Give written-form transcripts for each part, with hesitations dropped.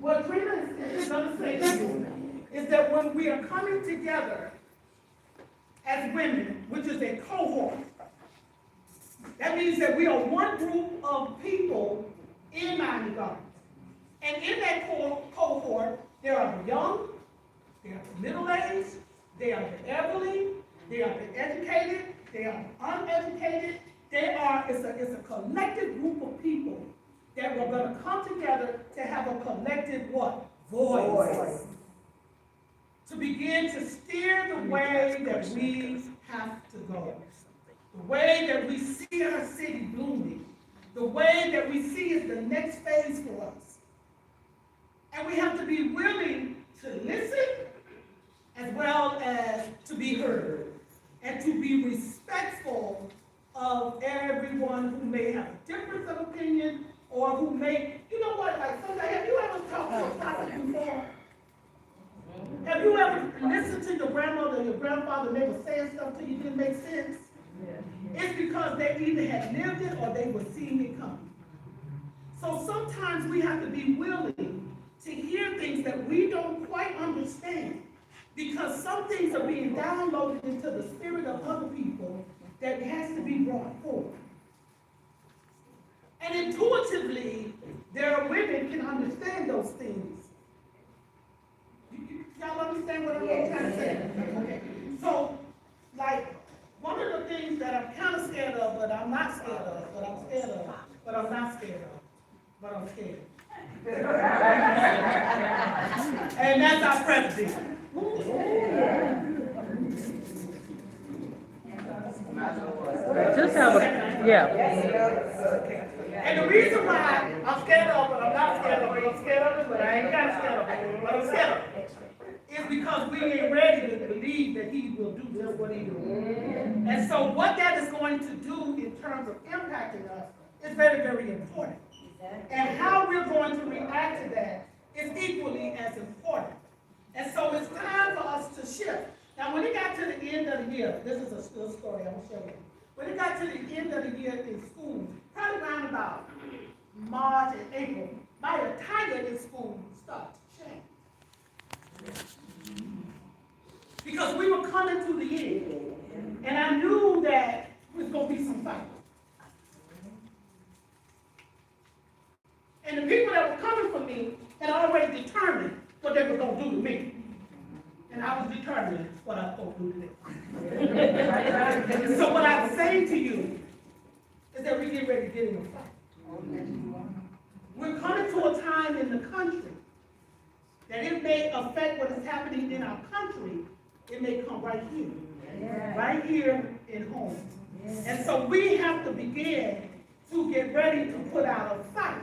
what Trina is going to say to you is that when we are coming together as women, which is a cohort, that means that we are one group of people in Miami Gardens. And in that cohort, there are the young, there are the middle-aged, there are the elderly, there are the educated, there are the uneducated. It's a collective group of people that we're going to come together to have a collective what? Voice. To begin to steer the way that we have to go. The way that we see our city blooming. The way that we see is the next phase for us. And we have to be willing to listen as well as to be heard. And to be respectful of everyone who may have a difference of opinion or who may, you know what, like sometimes, have you ever talked to a prophet before? Have you ever listened to your grandmother or your grandfather and they were saying stuff to you didn't make sense? It's because they either had lived it or they were seeing it coming. So sometimes we have to be willing to hear things that we don't quite understand because some things are being downloaded into the spirit of other people that has to be brought forth. And intuitively, there are women can understand those things. Y'all understand what I'm trying to say? Okay. So, like, one of the things that I'm kind of scared of, but I'm not scared of, but I'm scared of, but I'm not scared of, but I'm scared. And that's our president. Just have a, yeah. And the reason why I'm scared of, but I'm not scared of, but I'm scared of it, but I ain't got scared of it, but I'm scared of it, is because we ain't ready to believe that he will do just what he do. And so what that is going to do in terms of impacting us is very, very important. And how we're going to react to that is equally as important. And so it's time for us to shift. Now, when it got to the end of the year, this is a still story I'm going to show you. When it got to the end of the year in school, probably around about March and April, my attire in school started to change. Because we were coming to the end. And I knew that there was going to be some fight. And the people that were coming for me had already determined what they were going to do to me. And I was determining what I was going to do to them. So what I'm saying to you is that we get ready to get in a fight. We're coming to a time in the country that it may affect what is happening in our country. It may come right here in home. And so we have to begin to get ready to put out a fight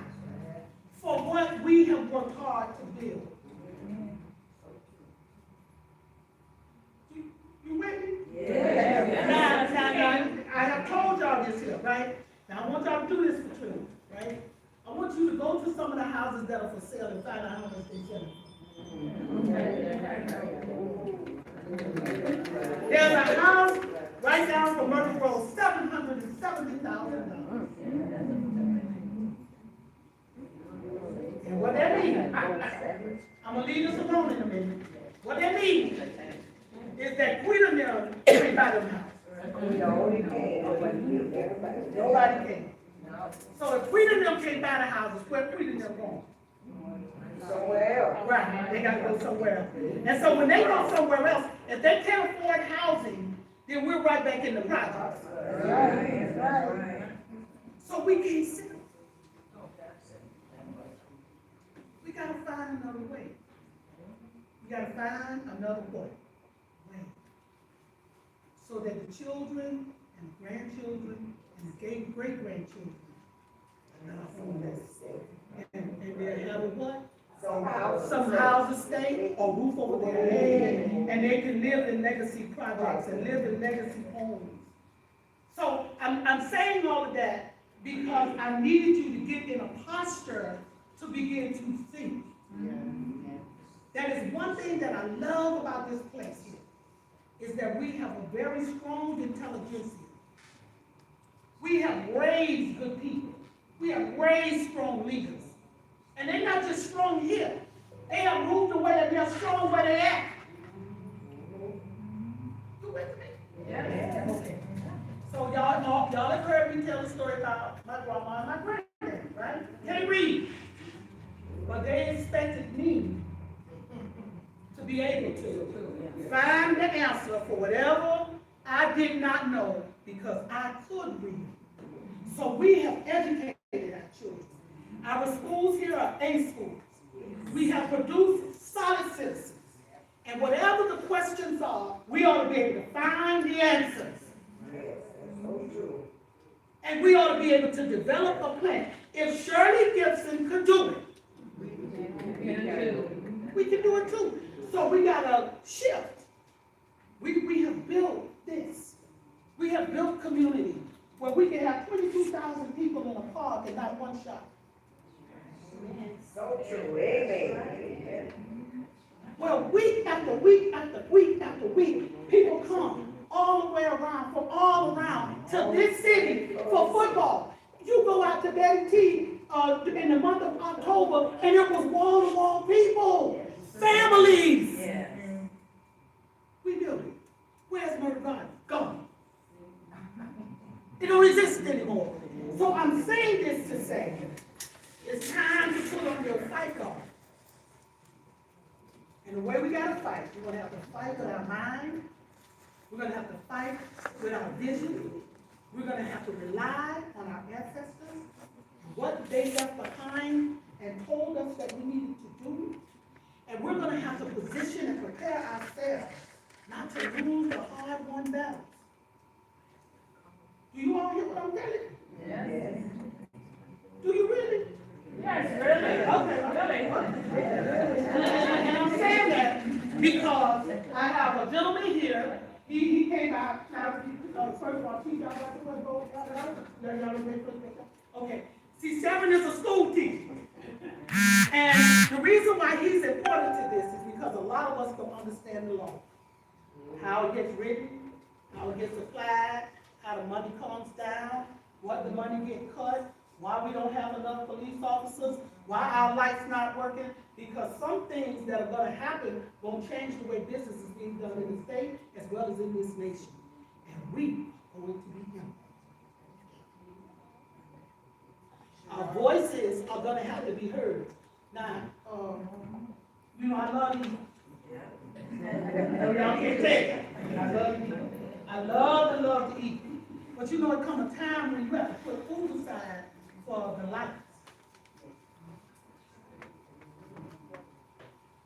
for what we have worked hard to build. You with me? Yeah. Now, I have told y'all this here, right? Now, I want y'all to do this for truth, right? I want you to go to some of the houses that are for sale and find out how much they sell. There's a house right down from Murphy Road, $770,000. And what that means, I'm going to leave this alone in a minute. What that means is that Queen of them can't buy them house. Nobody can. So if Queen of them can't buy the houses, where Queen of them going? Somewhere else. Right, they got to go somewhere else. And so when they go somewhere else, if they can't afford housing, then we're right back in the projects. Right. So we can't sit. We got to find another way. We got to find another way. So that the children and the grandchildren and the great-grandchildren are not homeless. And they'll have a what? Some house estate or roof over their head, and they can live in legacy projects and live in legacy homes. So I'm saying all of that because I needed you to get in a posture to begin to think. That is one thing that I love about this place here, is that we have a very strong intelligentsia. We have raised good people. We have raised strong leaders. And they're not just strong here, They have moved away and they're showing where they're at. You with me? Yeah. Okay. So y'all have heard me tell the story about my grandma and my granddad, right? Can't read. But they expected me to be able to find the answer for whatever I did not know because I could read. So we have educated our children. Our schools here are A schools. We have produced solid citizens. And whatever the questions are, we ought to be able to find the answers. And we ought to be able to develop a plan. If Shirley Gibson could do it, we can do it too. So we got to shift. We have built this. We have built community where we can have 22,000 people in a park and not one shop. So true, amen. Well, week after week after week after week, people come all the way around, from all around, to this city for football. You go out to Betty T in the month of October, and it was wall-to-wall people, families. Yes. We built it. Where's Murder Garden? Gone. It don't exist anymore. So I'm saying this to say, it's time to put on your fight guard. And the way we gotta fight, we're gonna have to fight with our mind. We're gonna have to fight with our vision. We're gonna have to rely on our ancestors, what they left behind and told us that we needed to do. And we're gonna have to position and prepare ourselves not to lose the hard-won battles. Do you all hear what I'm telling you? Yes. Do you really? Yes, really. Okay. And I'm saying that because I have a gentleman here. He came out. First of all, teach y'all about the football. Okay. See, Seven is a school teacher. And the reason why he's important to this is because a lot of us don't understand the law. How it gets written, how it gets applied, how the money comes down, what the money gets cut, why we don't have enough police officers, why our lights not working, because some things that are going to happen won't change the way business is being done in the state as well as in this nation. And we are going to be impacted. Our voices are going to have to be heard. Now, I love you. Y'all can't take it. I love you. I love to eat. But it comes a time when you have to put food aside for the lights.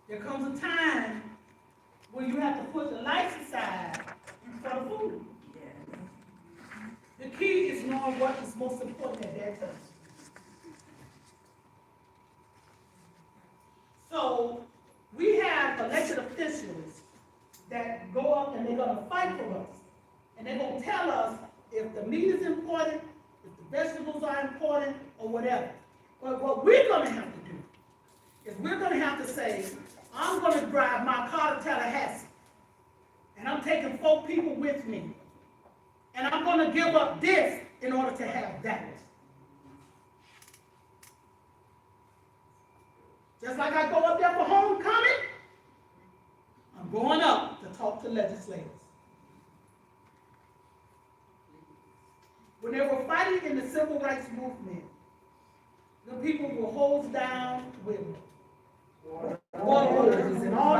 There comes a time when you have to put the lights aside for the food. The key is knowing what is most important at that time. So we have elected officials that go up and they're going to fight for us. And they're going to tell us if the meat is important, if the vegetables are important, or whatever. But what we're going to have to do is we're going to have to say, I'm going to drive my car to Tallahassee. And I'm taking 4 people with me. And I'm going to give up this in order to have that. Just like I go up there for homecoming, I'm going up to talk to legislators. When they were fighting in the civil rights movement, the people were hosed down with water hoses and all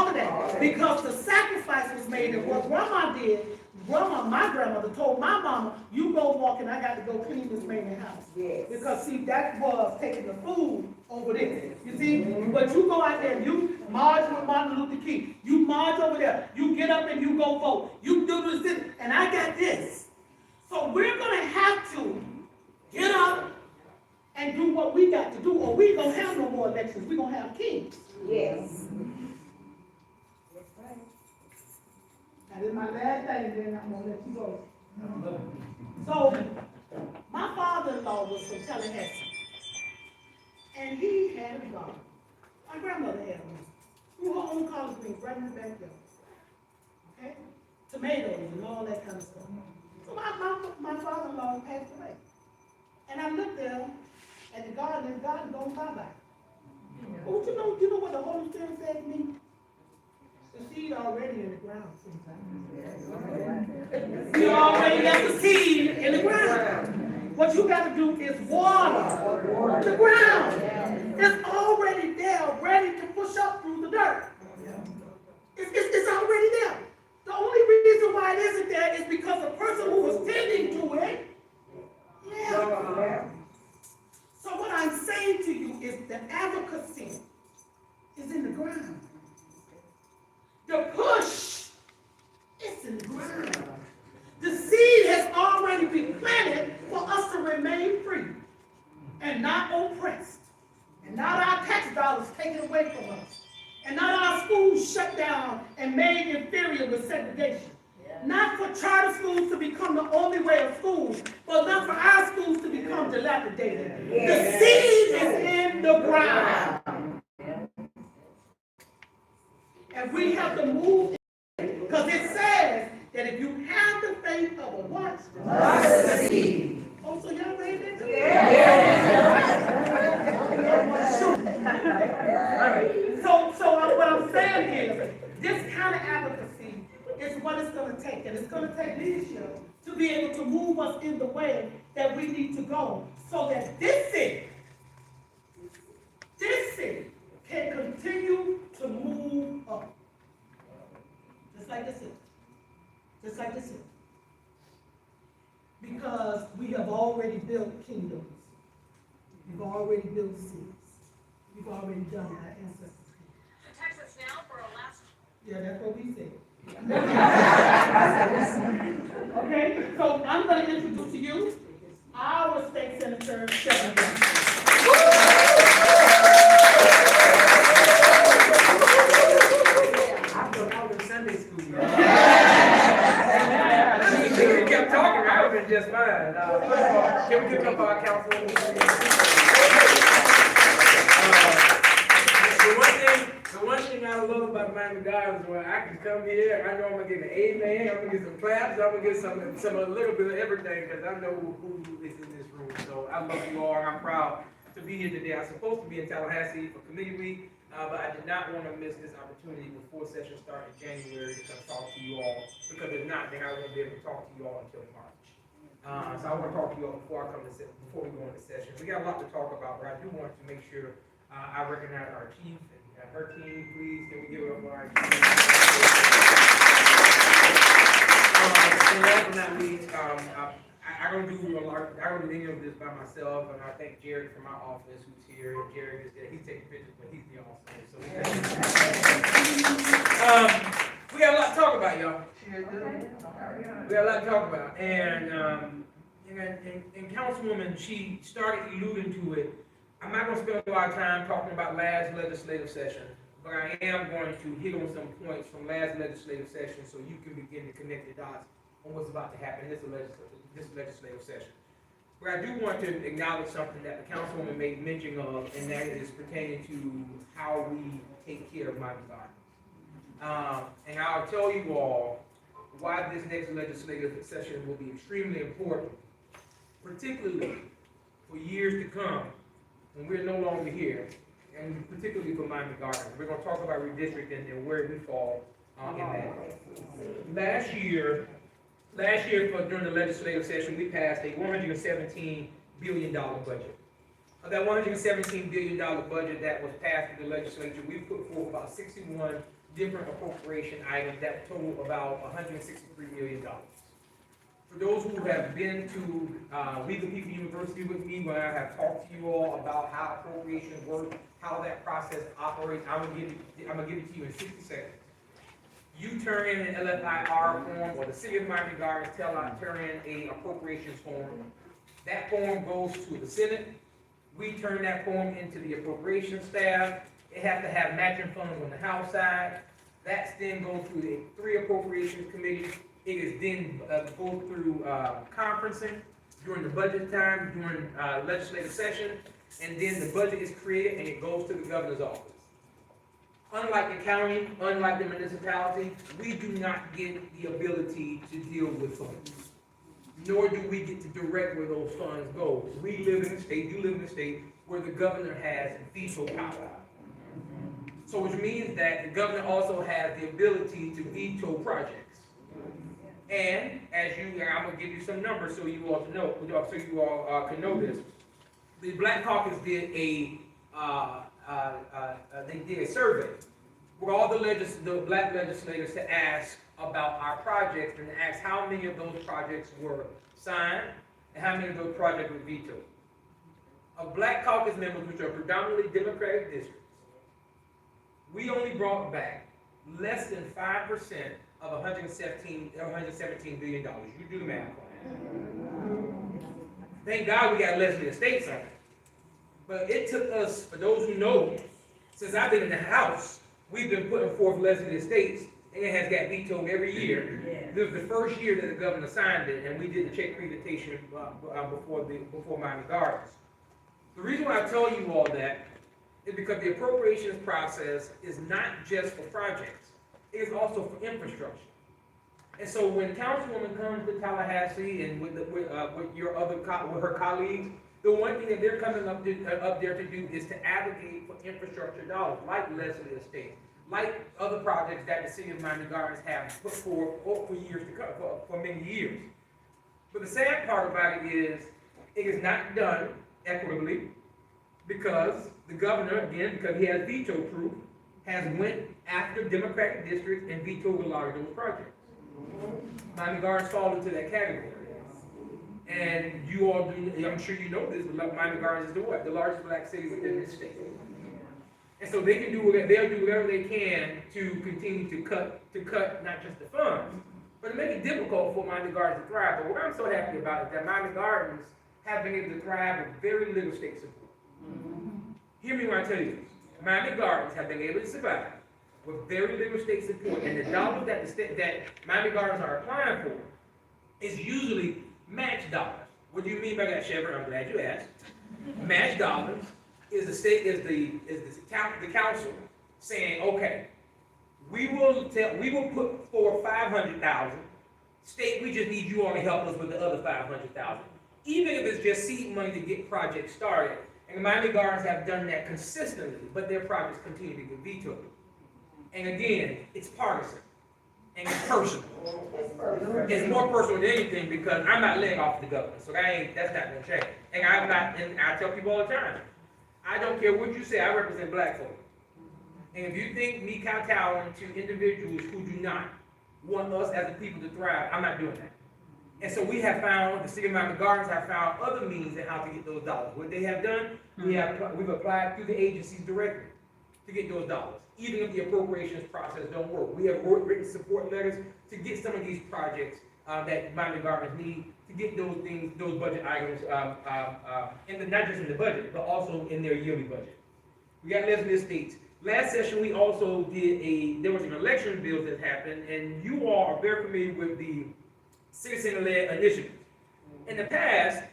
of that, because the sacrifice was made. And what Grandma did, my grandmother told my mama, you go walk and I got to go clean this man's house. Yes. Because see, that was taking the food over there. You see? But you go out there and you march with Martin Luther King. You march over there. You get up and you go vote. You do this, and I got this. So we're going to have to get up and do what we got to do, or we don't have no more elections. We're going to have kings. Yes. That is my last thing, and then I'm going to let you go. So, my father-in-law was from Tallahassee, and he had a garden. My grandmother had one. Through her own college greens right in the backyard. Okay? Tomatoes and all that kind of stuff. So my father-in-law passed away. And I looked there at the garden, and the garden goes bye-bye. But you know what the Holy Spirit said to me? The seed already in the ground sometimes. You already got the seed in the ground. What you got to do is water the ground. It's already there, ready to push up through the dirt. It's already there. The only reason why it isn't there is because the person who was tending to it left. So what I'm saying to you is the advocacy is in the ground. The push is in the ground. The seed has already been planted for us to remain free and not oppressed, and not our tax dollars taken away from us, and not our schools shut down and made inferior with segregation. Not for charter schools to become the only way of schools, but not for our schools to become dilapidated. The seed is in the ground. And we have to move, because it says that if you have the faith of a what? Mustard seed. Oh, so y'all read that too? So what I'm saying is, this kind of advocacy is what it's going to take. And it's going to take leadership to be able to move us in the way that we need to go, so that this city can continue to move up. Just like this is. Just like this is. Because we have already built kingdoms. We've already built cities. We've already done our ancestors. Texas now for a last. Yeah, that's what we said. Okay, so I'm going to introduce to you our state senator, Shelley Brown. I was in Sunday school. We kept talking, I would have been just fine. First of all, can we give up our councilwoman? The one thing I love about Miami Gardens is when I can come here, I know I'm gonna get an amen, I'm gonna get some claps, I'm gonna get some a little bit of everything, because I know who is in this room. So I love you all, and I'm proud to be here today. I'm supposed to be in Tallahassee for committee week, but I did not want to miss this opportunity before session started in January to come talk to you all, because if not, then I won't be able to talk to you all until March. So I want to talk to you all before we go into session. We got a lot to talk about, but I do want to make sure I recognize our chief and her team. Please, can we give it up for our chief? And last but not least, I don't do a lot. I don't do any of this by myself, and I thank Jerry from my office who's here. And Jerry is there. He's taking pictures, but he's the officer. So we got a lot to talk about, y'all. We got a lot to talk about, and Councilwoman, she started alluding to it. I'm not going to spend a lot of time talking about last legislative session, but I am going to hit on some points from last legislative session so you can begin to connect the dots on what's about to happen in this legislative session. But I do want to acknowledge something that the Councilwoman made mention of, and that is pertaining to how we take care of Miami Gardens. And I'll tell you all why this next legislative session will be extremely important, particularly for years to come when we're no longer here, and particularly for Miami Gardens. We're going to talk about redistricting and where we fall in that. Last year, during the legislative session, we passed a $117 billion budget. Of that $117 billion budget that was passed in the legislature, we put forth about 61 different appropriation items that total about $163 million. For those who have been to We the People University with me, where I have talked to you all about how appropriations work, how that process operates, I'm gonna give it to you in 60 seconds. You turn in an LFIR form, or the City of Miami Gardens turn in a appropriations form. That form goes to the Senate. We turn that form into the appropriations staff. It has to have matching funds on the House side. That's then go through the 3 appropriations committees. It is then go through conferencing during the budget time, during legislative session, and then the budget is created and it goes to the governor's office. Unlike the county, unlike the municipality, we do not get the ability to deal with funds, nor do we get to direct where those funds go. We live in a state, you live in a state where the governor has veto power. So which means that the governor also has the ability to veto projects. And as I'm gonna give you some numbers so you all can know this. The Black Caucus did a survey with all the black legislators to ask about our projects and to ask how many of those projects were signed and how many of those projects were vetoed. Of Black Caucus members, which are predominantly Democratic districts, we only brought back less than 5% of $117 billion. You do the math on that. Thank God we got Leslie Estates on it. But it took us, for those who know, since I've been in the House, we've been putting forth Leslie Estates, and it has got vetoed every year. Yeah. This was the first year that the governor signed it, and we did the check presentation before Miami Gardens. The reason why I tell you all that is because the appropriations process is not just for projects, it is also for infrastructure. And so when Councilwoman comes to Tallahassee and with her colleagues, the one thing that they're coming up there to do is to advocate for infrastructure dollars, like Leslie Estate, like other projects that the city of Miami Gardens have put forth for years to come, for many years. But the sad part about it is not done equitably, because the governor, again, because he has veto proof, has went after Democratic districts and vetoed a lot of those projects. Miami Gardens fall into that category. And you all do, I'm sure you know this, but Miami Gardens is the largest black city within this state. And so they can they'll do whatever they can to continue to cut not just the funds, but to make it difficult for Miami Gardens to thrive. But what I'm so happy about is that Miami Gardens have been able to thrive with very little state support. Hear me when I tell you this. Miami Gardens have been able to survive with very little state support, and the dollars that Miami Gardens are applying for is usually match dollars. What do you mean by that, Shepard? I'm glad you asked. Match dollars is the council saying, okay, we will put forward $500,000. State, we just need you all to help us with the other $500,000. Even if it's just seed money to get projects started. And Miami Gardens have done that consistently, but their projects continue to get vetoed. And again, it's partisan. And it's personal. It's more personal than anything because I'm not laying off the government. So that's not gonna change. And I tell people all the time, I don't care what you say, I represent black folk. And if you think me kowtowing to individuals who do not want us as a people to thrive, I'm not doing that. And so we have found, the city of Miami Gardens have found other means of how to get those dollars. What they have done, we've applied through the agencies directly to get those dollars, even if the appropriations process don't work. We have written support letters to get some of these projects that Miami Gardens need to get those budget items, not just in the budget, but also in their yearly budget. We got Leslie Estates. Last session, we also there was an election bill that happened, and you all are very familiar with the citizen-led initiative. In the past,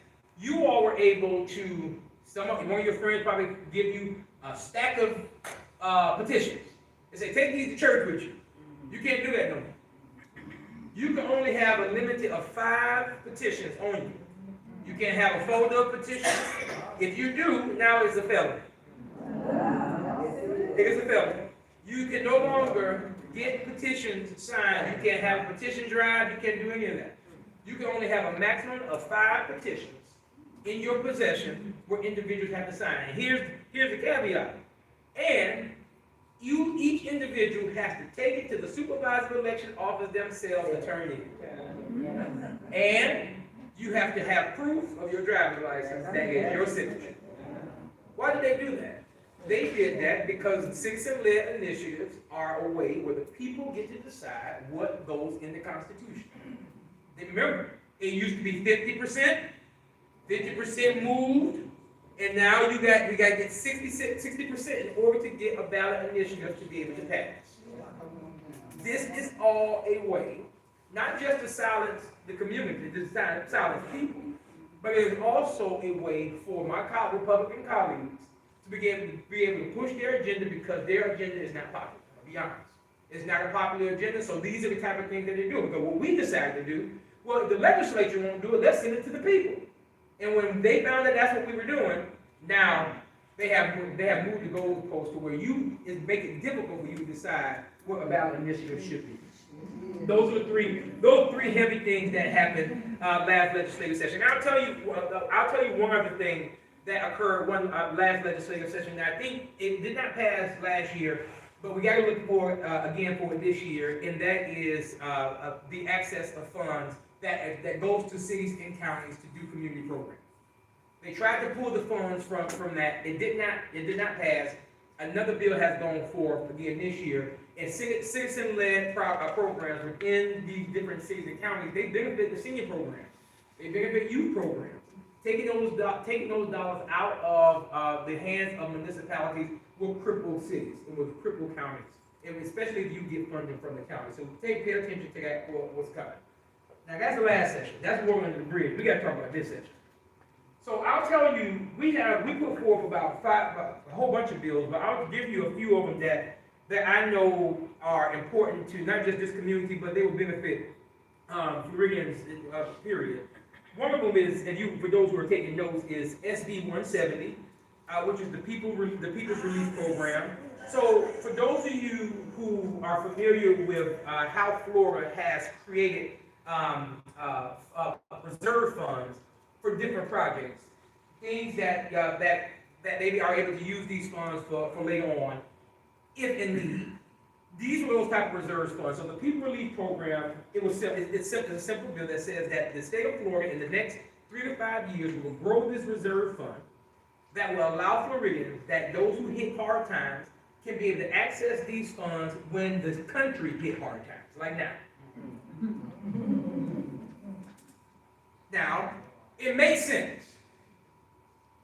you all were able to, one of your friends probably give you a stack of petitions. They say, take these to church with you. You can't do that no more. You can only have a limit of 5 petitions on you. You can't have a folder of petitions. If you do, now it's a felony. It is a felony. You can no longer get petitions signed. You can't have a petition drive. You can't do any of that. You can only have a maximum of 5 petitions in your possession where individuals have to sign. And here's the caveat. And each individual has to take it to the supervisor election office themselves to turn in. And you have to have proof of your driver's license that is your signature. Why did they do that? They did that because citizen-led initiatives are a way where the people get to decide what goes in the Constitution. And remember, it used to be 50% moved, and now we got to get 60% in order to get a ballot initiative to be able to pass. This is all a way, not just to silence the community, to silence people, but it is also a way for my Republican colleagues to be able to push their agenda because their agenda is not popular. I'll be honest. It's not a popular agenda, so these are the type of things that they do. Because what we decided to do, well, if the legislature won't do it, let's send it to the people. And when they found that that's what we were doing, now they have moved the goalpost to where it make it difficult for you to decide what a ballot initiative should be. Those are those three heavy things that happened last legislative session. Now, I'll tell you one other thing that occurred last legislative session. Now, I think it did not pass last year, but we got to look for it again for it this year, and that is the access of funds that goes to cities and counties to do community programs. They tried to pull the funds from that. It did not pass. Another bill has gone forth again this year, and citizen-led programs within these different cities and counties, they benefit the senior programs. They benefit youth programs. Taking those dollars out of the hands of municipalities will cripple cities and will cripple counties, and especially if you get funding from the county. So pay attention to that for what's coming. Now that's the last session. That's war under the bridge. We got to talk about this session. So I'll tell you, we put forth about a whole bunch of bills, but I'll give you a few of them that I know are important to not just this community, but they will benefit Floridians, period. One of them is, for those who are taking notes, is SB 170, which is the People's Relief Program. So for those of you who are familiar with how Florida has created reserve funds for different projects, things that they are able to use these funds for later on, if in need. These were those type of reserve funds. So the People Relief Program, it's a simple bill that says that the state of Florida in the next 3 to 5 years will grow this reserve fund that will allow Floridians, that those who hit hard times can be able to access these funds when the country hit hard times, like now. Now, it makes sense.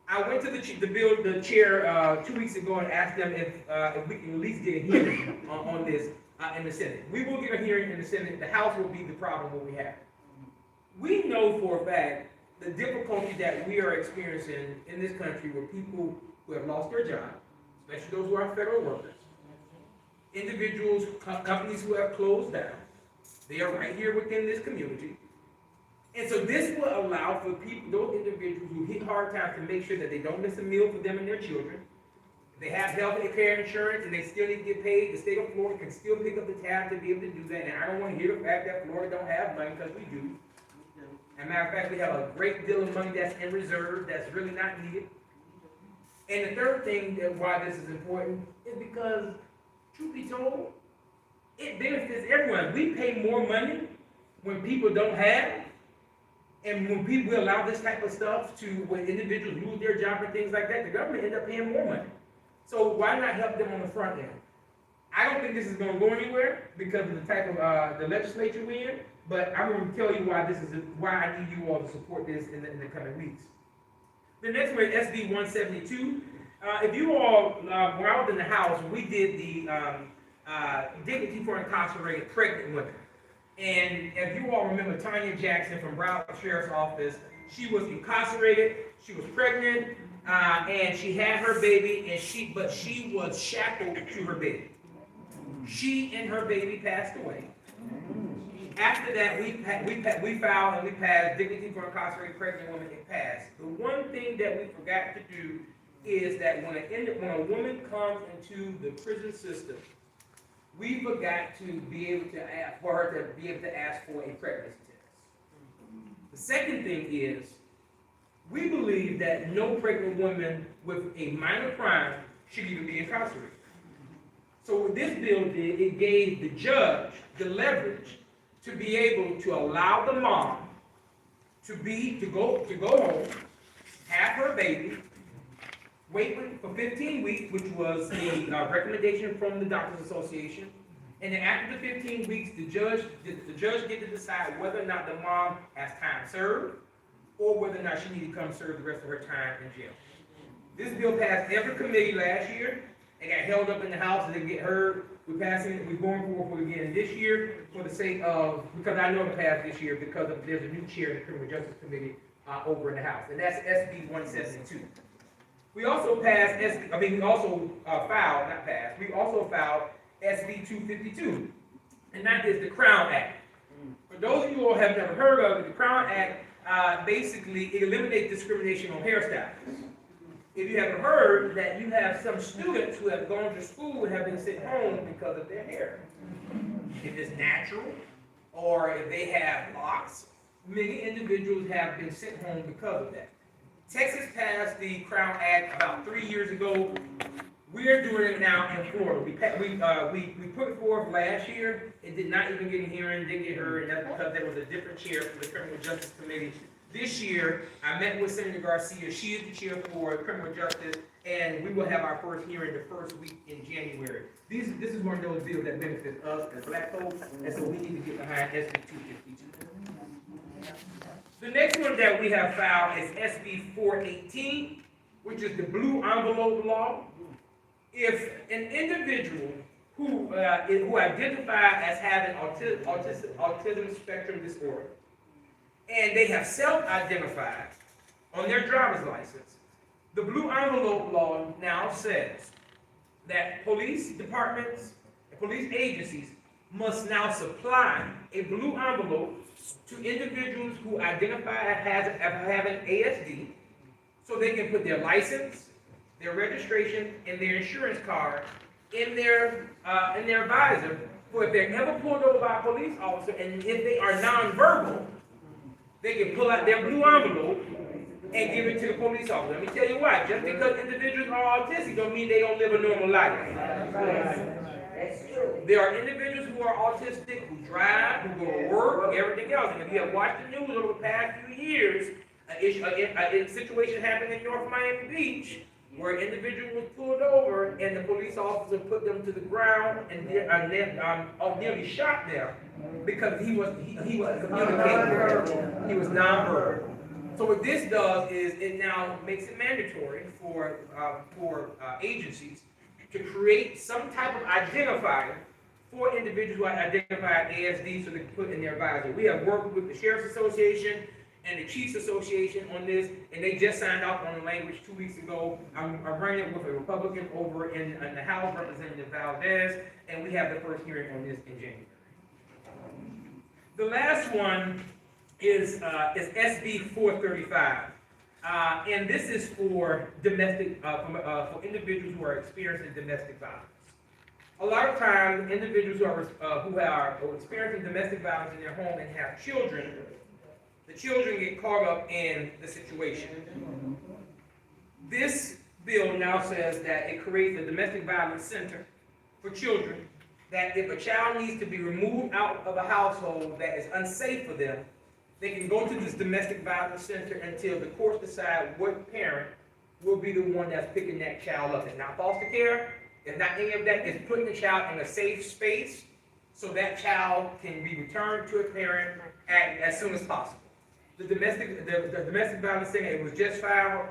I went to the chair 2 weeks ago and asked them if we can at least get a hearing on this in the Senate. We will get a hearing in the Senate. The House will be the problem what we have. We know for a fact the difficulty that we are experiencing in this country with people who have lost their job, especially those who are federal workers, individuals, companies who have closed down. They are right here within this community. And so this will allow for people, those individuals who hit hard times, to make sure that they don't miss a meal for them and their children. If they have health care insurance and they still need to get paid, the state of Florida can still pick up the tab to be able to do that. And I don't want to hear the fact that Florida don't have money, because we do. As a matter of fact, we have a great deal of money that's in reserve that's really not needed. And the third thing that why this is important is because, truth be told, it benefits everyone. We pay more money when people don't have. And when people allow this type of stuff when individuals lose their job and things like that, the government ends up paying more money. So why not help them on the front end? I don't think this is going to go anywhere because of the type of the legislature we're in, but I'm going to tell you why I need you all to support this in the coming weeks. The next one is SB 172. If you all, when I was in the House, we did the Dignity for Incarcerated Pregnant Women. And if you all remember Tanya Jackson from Broward Sheriff's Office, she was incarcerated, she was pregnant, and she had her baby, but she was shackled to her baby. She and her baby passed away. After that, we filed and we passed Dignity for Incarcerated Pregnant Women. It passed. The one thing that we forgot to do is that when a woman comes into the prison system, we forgot to be able to ask for her to be able to ask for a pregnancy test. The second thing is, we believe that no pregnant woman with a minor crime should even be incarcerated. So what this bill did, it gave the judge the leverage to be able to allow the mom to go home, have her baby, wait for 15 weeks, which was a recommendation from the Doctors Association. And then after the 15 weeks, the judge get to decide whether or not the mom has time served or whether or not she needs to come serve the rest of her time in jail. This bill passed every committee last year. It got held up in the House and didn't get heard. We're passing it. We're going forward again this year for the sake of, because I know it passed this year because there's a new chair in the Criminal Justice Committee over in the House, and that's SB 172. We also filed SB 252, and that is the Crown Act. For those of you who have never heard of it, the Crown Act basically eliminates discrimination on hairstyles. if you haven't heard, that you have some students who have gone to school and have been sent home because of their hair. If it's natural, or if they have locks, many individuals have been sent home because of that. Texas passed the Crown Act about 3 years ago. We're doing it now in Florida. We put it forth last year. It did not even get a hearing, didn't get heard, and that's because there was a different chair for the Criminal Justice Committee. This year, I met with Senator Garcia. She is the chair for Criminal Justice, and we will have our first hearing the first week in January. This is one of those bills that benefits us as black folks, and so we need to get behind SB 252. The next one that we have filed is SB 418, which is the blue envelope law. If an individual who identifies as having autism spectrum disorder, and they have self-identified on their driver's license, the blue envelope law now says that police departments and police agencies must now supply a blue envelope to individuals who identify as having ASD, so they can put their license, their registration, and their insurance card in their visor, for if they're ever pulled over by a police officer, and if they are nonverbal, they can pull out their blue envelope and give it to the police officer. Let me tell you why. Just because individuals are autistic don't mean they don't live a normal life. That's true. There are individuals who are autistic, who drive, who go to work, everything else. And if you have watched the news over the past few years, a situation happened in North Miami Beach where an individual was pulled over and the police officer put them to the ground and nearly shot them because he was communicating. He was nonverbal. So what this does is it now makes it mandatory for agencies to create some type of identifier for individuals who identify ASD so they can put in their visor. We have worked with the Sheriff's Association and the Chiefs Association on this, and they just signed off on the language 2 weeks ago. I'm running it with a Republican over in the House, Representative Valdez, and we have the first hearing on this in January. The last one is SB 435. And this is for domestic, for individuals who are experiencing domestic violence. A lot of times, individuals who are experiencing domestic violence in their home and have children, the children get caught up in the situation. This bill now says that it creates a domestic violence center for children, that if a child needs to be removed out of a household that is unsafe for them, they can go to this domestic violence center until the courts decide what parent will be the one that's picking that child up. It's not foster care, it's not any of that. It's putting the child in a safe space so that child can be returned to a parent as soon as possible. The domestic violence center, it was just filed.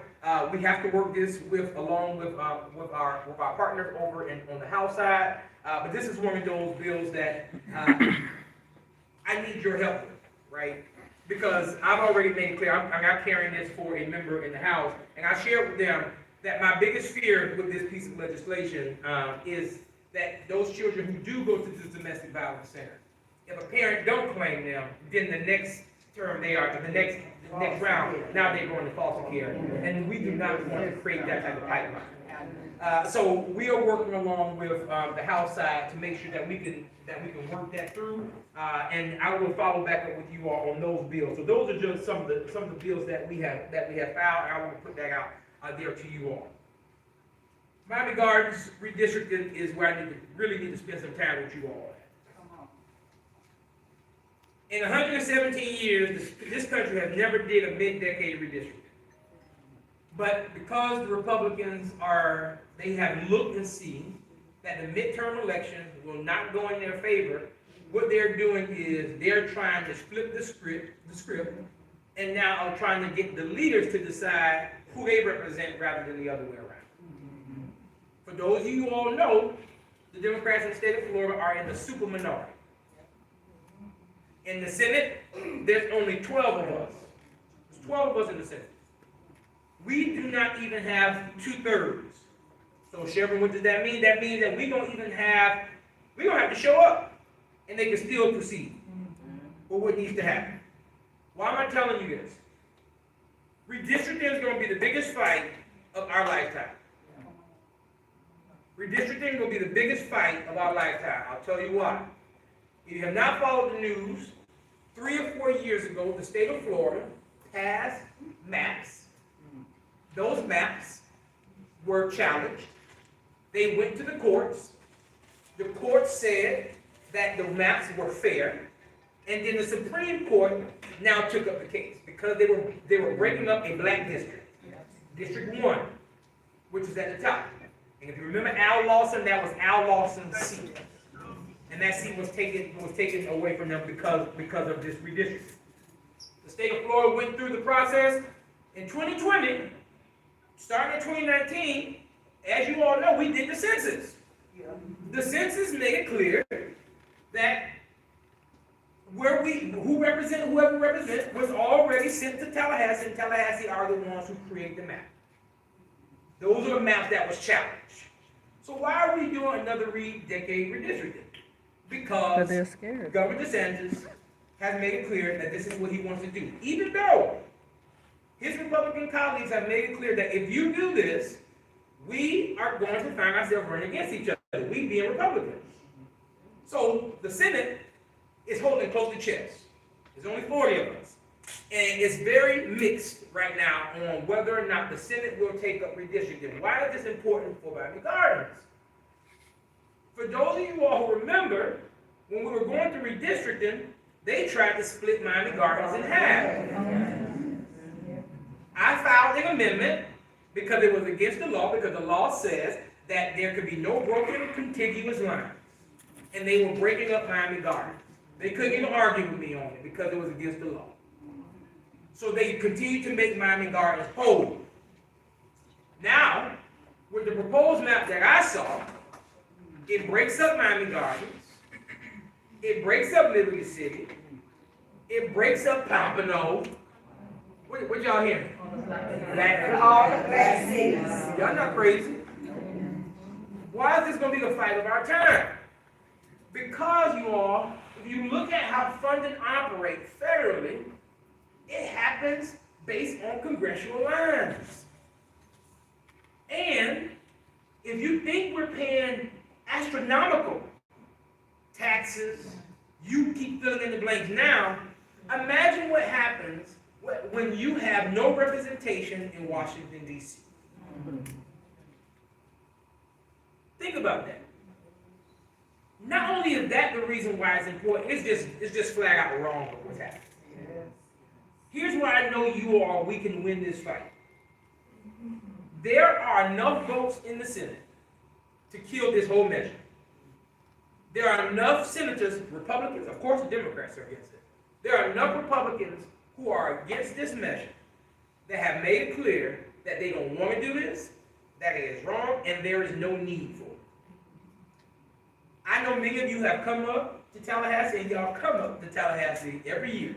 We have to work this along with our partners over on the House side. But this is one of those bills that I need your help with, right? Because I've already made it clear, I'm carrying this for a member in the House, and I shared with them that my biggest fear with this piece of legislation is that those children who do go to this domestic violence center, if a parent don't claim them, then the next term the next round, now they're going to foster care, and we do not want to create that type of pipeline. So we are working along with the House side to make sure that we can work that through, and I will follow back up with you all on those bills. So those are just some of the bills that we have filed, and I want to put that out there to you all. Miami Gardens redistricting is where I really need to spend some time with you all. In 117 years, this country has never did a mid-decade redistricting. But because the Republicans they have looked and seen that the midterm elections will not go in their favor, what they're doing is they're trying to flip the script, and now are trying to get the leaders to decide who they represent rather than the other way around. For those of you who all know, the Democrats in the state of Florida are in the super minority. In the Senate, there's only 12 of us. There's 12 of us in the Senate. We do not even have 2/3. So, Chevron, what does that mean? That means that we don't have to show up, and they can still proceed. But what needs to happen? Why am I telling you this? Redistricting is going to be the biggest fight of our lifetime. Redistricting will be the biggest fight of our lifetime. I'll tell you why. If you have not followed the news, 3 or 4 years ago, the state of Florida passed maps. Those maps were challenged. They went to the courts. The court said that the maps were fair. And then the Supreme Court now took up the case because they were breaking up a black district. District 1, which is at the top. And if you remember Al Lawson, that was Al Lawson's seat. And that seat was taken away from them because of this redistricting. The state of Florida went through the process in 2020, starting in 2019. As you all know, we did the census. The census made it clear that whoever represents was already sent to Tallahassee, and Tallahassee are the ones who create the map. Those are the maps that was challenged. So why are we doing another decade redistricting? Because they're scared. Governor DeSantis has made it clear that this is what he wants to do. Even though his Republican colleagues have made it clear that if you do this, we are going to find ourselves running against each other, we being Republicans. So the Senate is holding close to chest. There's only 40 of us. And it's very mixed right now on whether or not the Senate will take up redistricting. Why is this important for Miami Gardens? For those of you all who remember, when we were going through redistricting, they tried to split Miami Gardens in half. I filed an amendment because it was against the law, because the law says that there could be no broken contiguous lines. And they were breaking up Miami Gardens. They couldn't even argue with me on it because it was against the law. So they continued to make Miami Gardens whole. Now, with the proposed map that I saw, it breaks up Miami Gardens, it breaks up Liberty City, it breaks up Pompano. What y'all hearing? All the black cities. Y'all not crazy. Why is this going to be the fight of our time? Because you all, if you look at how funding operates federally, it happens based on congressional lines. And if you think we're paying astronomical taxes, you keep filling in the blanks now, imagine what happens when you have no representation in Washington, D.C. Think about that. Not only is that the reason why it's important, it's just flat out wrong with what's happening. Here's why I know you all, we can win this fight. There are enough votes in the Senate to kill this whole measure. There are enough senators, Republicans, of course the Democrats are against it. There are enough Republicans who are against this measure that have made it clear that they don't want to do this, that it is wrong, and there is no need for it. I know many of you have come up to Tallahassee, and y'all come up to Tallahassee every year.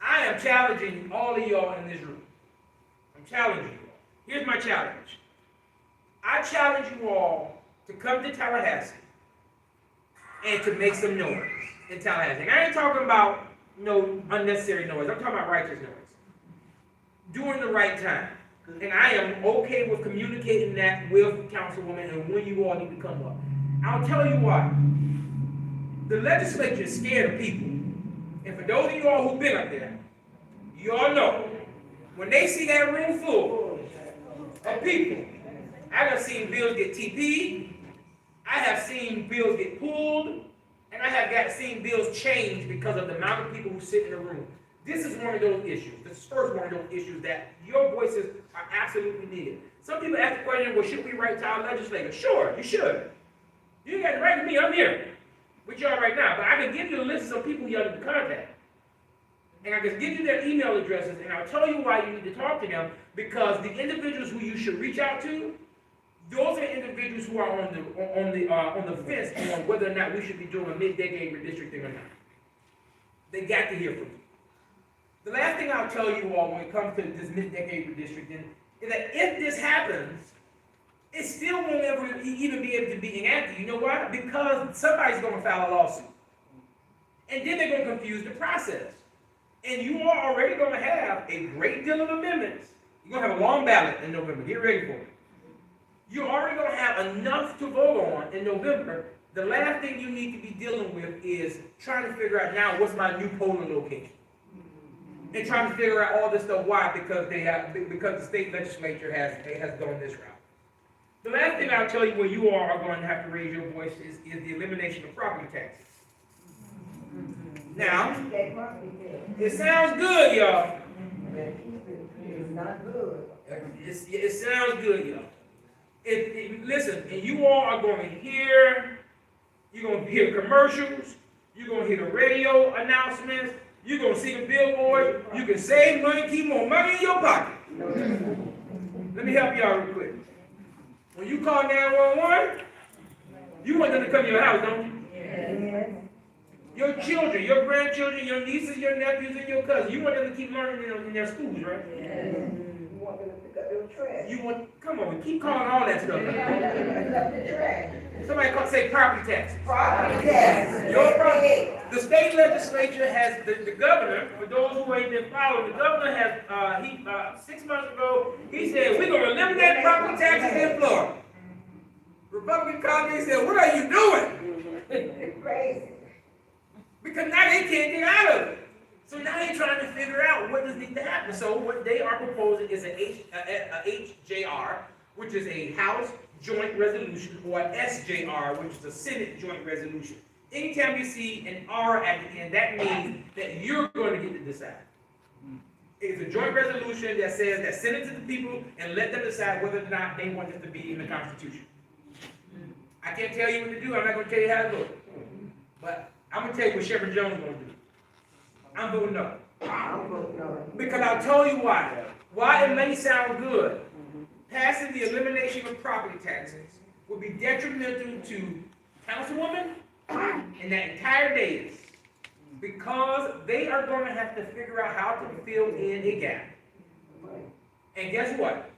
I am challenging all of y'all in this room. I'm challenging you all. Here's my challenge. I challenge you all to come to Tallahassee and to make some noise in Tallahassee. And I ain't talking about no unnecessary noise. I'm talking about righteous noise. During the right time. And I am okay with communicating that with Councilwoman and when you all need to come up. I'll tell you why. The legislature is scared of people. And for those of you all who've been up there, you all know, when they see that room full of people, I have seen bills get TP'd, I have seen bills get pulled, and I have seen bills change because of the amount of people who sit in the room. This is one of those issues. This is first one of those issues that your voices are absolutely needed. Some people ask the question, well, should we write to our legislators? Sure, you should. You ain't got to write to me, I'm here with y'all right now. But I can give you a list of some people you need to contact. And I can give you their email addresses, and I'll tell you why you need to talk to them, because the individuals who you should reach out to, those are individuals who are on the fence on whether or not we should be doing a mid-decade redistricting or not. They got to hear from you. The last thing I'll tell you all when it comes to this mid-decade redistricting is that if this happens, it still won't ever even be able to be enacted. You know why? Because somebody's going to file a lawsuit. And then they're going to confuse the process. And you are already going to have a great deal of amendments You're gonna have a long ballot in November. Get ready for it. You're already gonna have enough to vote on in November. The last thing you need to be dealing with is trying to figure out now what's my new polling location. And trying to figure out all this stuff. Why? Because the state legislature has gone this route. The last thing I'll tell you where you all are going to have to raise your voice is the elimination of property taxes. Now, it sounds good, y'all. It's not good. It sounds good, y'all. Listen, and you all are going to hear, you're going to hear commercials, you're going to hear the radio announcements, you're going to see the billboard, you can save money, keep more money in your pocket. Let me help y'all real quick. When you call 911, you want them to come to your house, don't you? Yes. Your children, your grandchildren, your nieces, your nephews, and your cousins, you want them to keep learning in their schools, right? Yes. You want them to pick up their trash. Come on, keep calling all that stuff. Pick up the trash. Somebody say property taxes. Property taxes. Your property. The state legislature has, the governor, for those who ain't been following, the governor has, 6 months ago, he said, we're gonna eliminate property taxes in Florida. Republican colleagues said, what are you doing? It's crazy. Because now they can't get out of it. So now they're trying to figure out what does need to happen. So what they are proposing is a HJR, which is a House Joint Resolution, or SJR, which is a Senate Joint Resolution. Anytime you see an R at the end, that means that you're going to get to decide. It's a joint resolution that says that send it to the people and let them decide whether or not they want it to be in the Constitution. I can't tell you what to do. I'm not going to tell you how to vote. But I'm going to tell you what Shepard Jones is going to do. I'm voting no. I'm voting no. Because I'll tell you why. Why it may sound good. Passing the elimination of property taxes will be detrimental to Councilwoman and that entire days, because they are going to have to figure out how to fill in a gap. And guess what?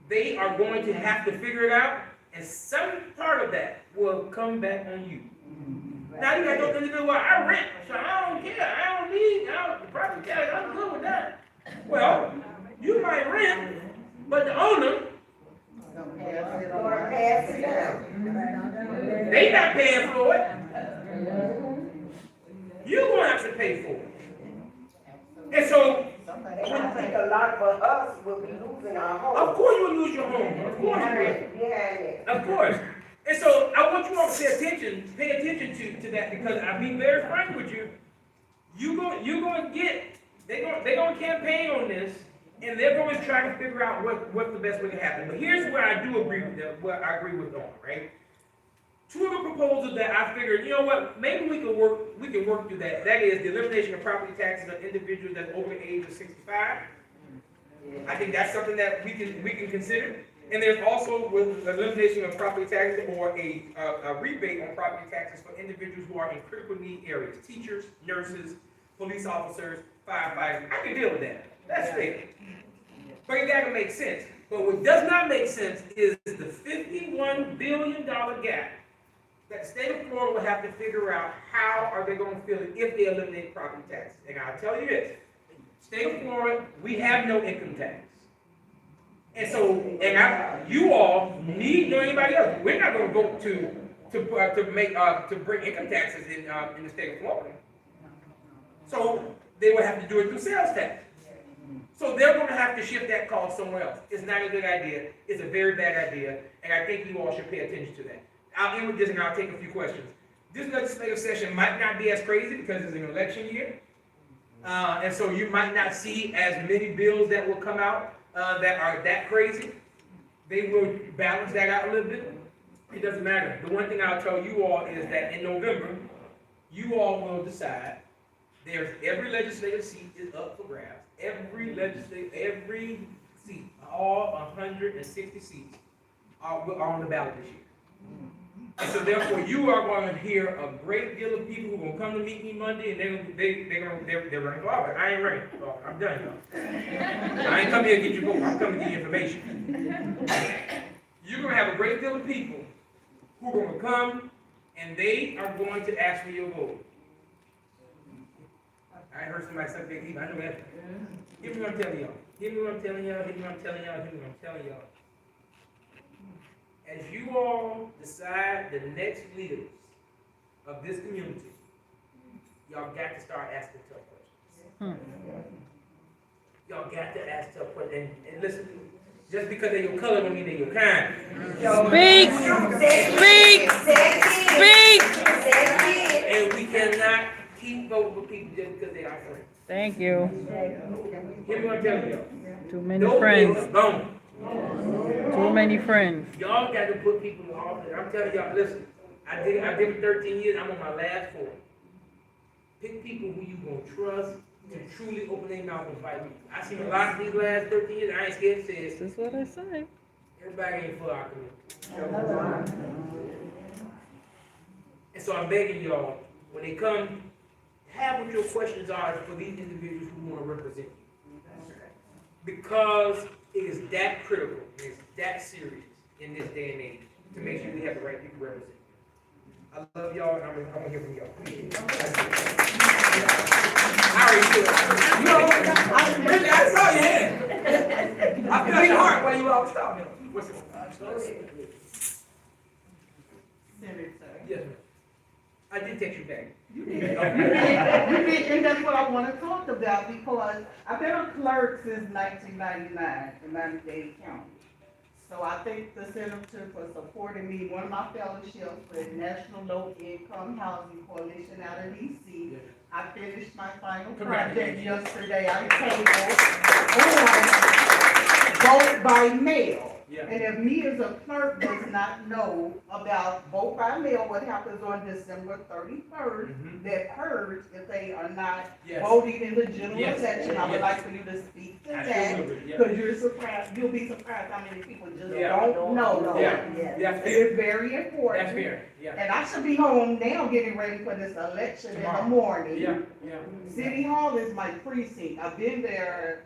They are going to have to figure it out, and some part of that will come back on you. Now you got those individuals, well, I rent, so I don't care. I don't need the property tax. I'm good with that. Well, you might rent, but the owner, Or pass it down. they not paying for it. You're going to have to pay for it. And so, I think a lot of us will be losing our homes. of course you will lose your home. Of course you will. Yeah. Of course. And so I want you all to pay attention to that, because I'll be very frank with you. You're going to get, they're going to campaign on this, and they're going to try to figure out what's the best way to happen. But here's where I do agree with them, where I agree with Dawn, right? Two of the proposals that I figured, you know what, maybe we can work through that. That is the elimination of property taxes on individuals that's over the age of 65. I think that's something that we can consider. And there's also with the elimination of property taxes, or a rebate on property taxes for individuals who are in critical need areas: teachers, nurses, police officers, firefighters. I can deal with that. That's fair. But it got to make sense. But what does not make sense is the $51 billion gap that the state of Florida will have to figure out how are they going to fill it if they eliminate property taxes. And I'll tell you this, state of Florida, we have no income tax. And so, you all need, nor anybody else, we're not going to vote to bring income taxes in the state of Florida. So they will have to do it through sales tax. So they're going to have to shift that cost somewhere else. It's not a good idea. It's a very bad idea, and I think you all should pay attention to that. I'll end with this, and I'll take a few questions. This legislative session might not be as crazy because it's an election year, and so you might not see as many bills that will come out that are that crazy. They will balance that out a little bit. It doesn't matter. The one thing I'll tell you all is that in November, you all will decide. Every legislative seat is up for grabs. Every seat, all 160 seats are on the ballot this year. And so therefore, you are going to hear a great deal of people who are going to come to meet me Monday, and they're running for office. I ain't running for office. I'm done, y'all. I ain't come here to get your vote. I'm coming to get you information. You're going to have a great deal of people who are going to come, and they are going to ask for your vote. I heard somebody say big leave, I know that. Hear me what I'm telling y'all. Hear me what I'm telling y'all, hear me what I'm telling y'all, hear me what I'm telling y'all. As you all decide the next leaders of this community, y'all got to start asking tough questions. Y'all got to ask tough questions. And listen, just because they're your color don't mean they're your kind. Speak! Speak! Speak! And we cannot keep voting for people just because they are friends. Thank you. Hear me what I'm telling y'all. Too many Those friends. bills gone. Too many friends. Y'all got to put people in office. I'm telling y'all, listen, I did it 13 years, I'm on my last 4. Pick people who you gonna trust to truly open their mouth and fight with you. I seen a lot of these last 13 years, I ain't scared to say This it. is what I say. Everybody ain't for our community. And so I'm begging y'all, when they come, have what your questions are for these individuals who want to represent you. Because it is that critical, it is that serious in this day and age to make sure we have the right people representing you. I love y'all, and I'm gonna hear from y'all. I already feel it. Really, I saw your hand. I feel your heart while you all was talking. What's it? Yes, ma'am. I did text you back. You did, and that's what I want to talk about, because I've been a clerk since 1999 in Miami-Dade County. So I thank the senator for supporting me. One of my fellowships with National Low Income Housing Coalition out of DC. I finished my final project yesterday. I tabled vote by mail. Yeah. And if me as a clerk does not know about vote by mail, what happens on December 31st, that purge if they are not Yes. voting in the general Yes. election, I would Yes. like for you to speak to I that, sure will, yeah. because you're surprised, you'll be surprised how many people just Yeah. don't know. Yeah, that's It fair. is very important. That's fair, yeah. And I should be home now getting ready for this election in the Tomorrow. morning. Yeah, yeah. City Hall is my precinct. I've been there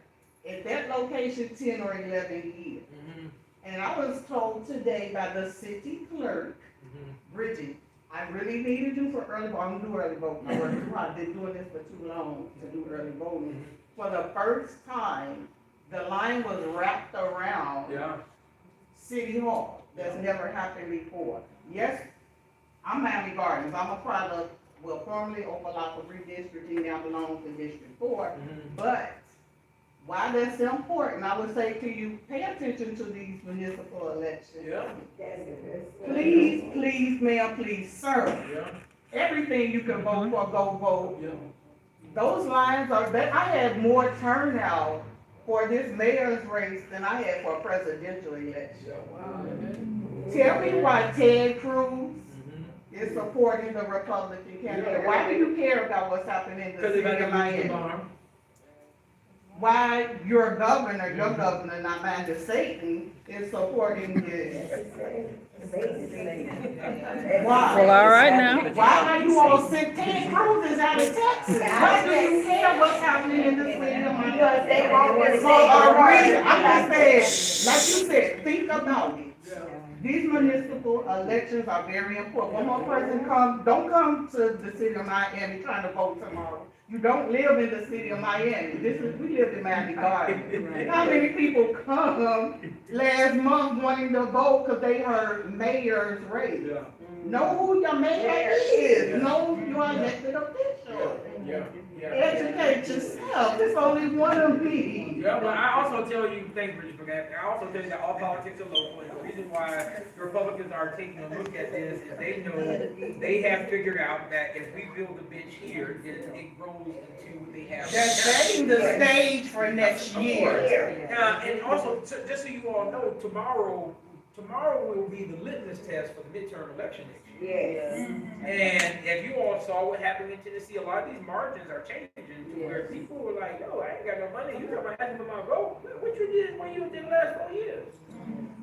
at that location 10 or 11 years. Mhm, And I was told today by the city clerk, mhm. Bridget, I really need to do for early voting. I'm gonna do early voting. I work too hard. I've been doing this for too long to do early voting. For the first time, the line was wrapped around Yeah. City Hall. That's never happened before. Yes, I'm Miami Gardens. I'm a product, well, formerly Opalaka redistricting, now belongs to District 4. Mhm. But why that's important, I would say to you, pay attention to these municipal elections. Yeah, Please, please, ma'am, please, sir, yeah, everything you can vote for, go vote. yeah. Those lines are, I had more turnout for this mayor's race than I had for a presidential election. Tell me why Ted Cruz Mhm. is supporting the Republican candidate. Why do you care about what's happening in the Cause if city I of can use the Miami? barn. Why your governor, not mine, the Satan, is supporting this? Why? Well, all right now. Why are you all sick? Ted Cruz is out of Texas. Why do you care what's happening in the city of Miami? Because they always For a reason, say. I'm just saying, like you said, think about it. These municipal elections are very important. One more person don't come to the city of Miami trying to vote tomorrow. You don't live in the city of Miami. We live in Miami Gardens. How many people come last month wanting to vote because they heard mayor's race? Yeah, Know who your mayor is, know your elected official. yeah, yeah. Educate yourself, it's only one of me. Yeah, but I also tell you, thanks Bridget for that, I also tell you that all politics are local, and the reason why the Republicans are taking a look at this is they know, they have figured out that if we build a bench here, it grows into, they have. They're setting the stage for next year. And also, just so you all know, tomorrow will be the litmus test for the midterm election next year. Yes. And if you all saw what happened in Tennessee, a lot of these margins are changing to where people were like, "Oh, I ain't got no money. You got my hand for my vote. What you did when you did the last 4 years?"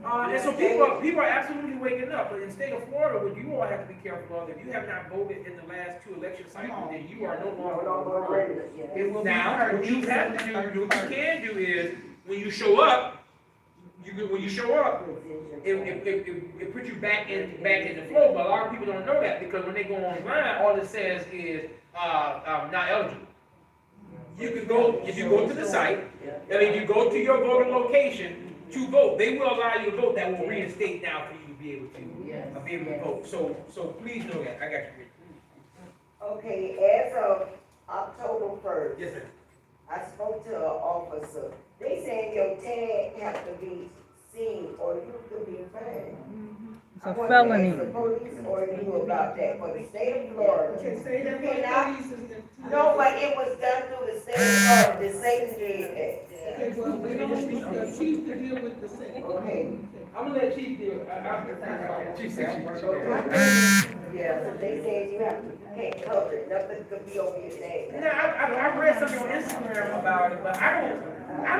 And so people are absolutely waking up. But in the state of Florida, what you all have to be careful of, if you have not voted in the last 2 election cycles, then you are no longer. It will be Now, heard. what you have to do, what you can do is, when you show up, it puts you back in the flow, but a lot of people don't know that, because when they go online, all it says is, not eligible. you can go, if you go to the site, I mean, you go to your voting location to vote, they will allow you to vote, that will reinstate now for you to be able to vote. So please know that, I got you. Okay, as of October first, Yes, sir. I spoke to an officer. They saying your tag have to be seen or you could be fined. It's a felony. I want to ask the police or you about that for the state of Florida. Okay, say that for the Cannot- police is. No, but it was done through the state of Florida, the same day. Okay, well, we don't need the chief to deal with the city. Okay. I'm gonna let Chief deal, Chief said Yeah, but they said you have to, you can't cover it, nothing could be over your tag. No, I read something on Instagram about it, but I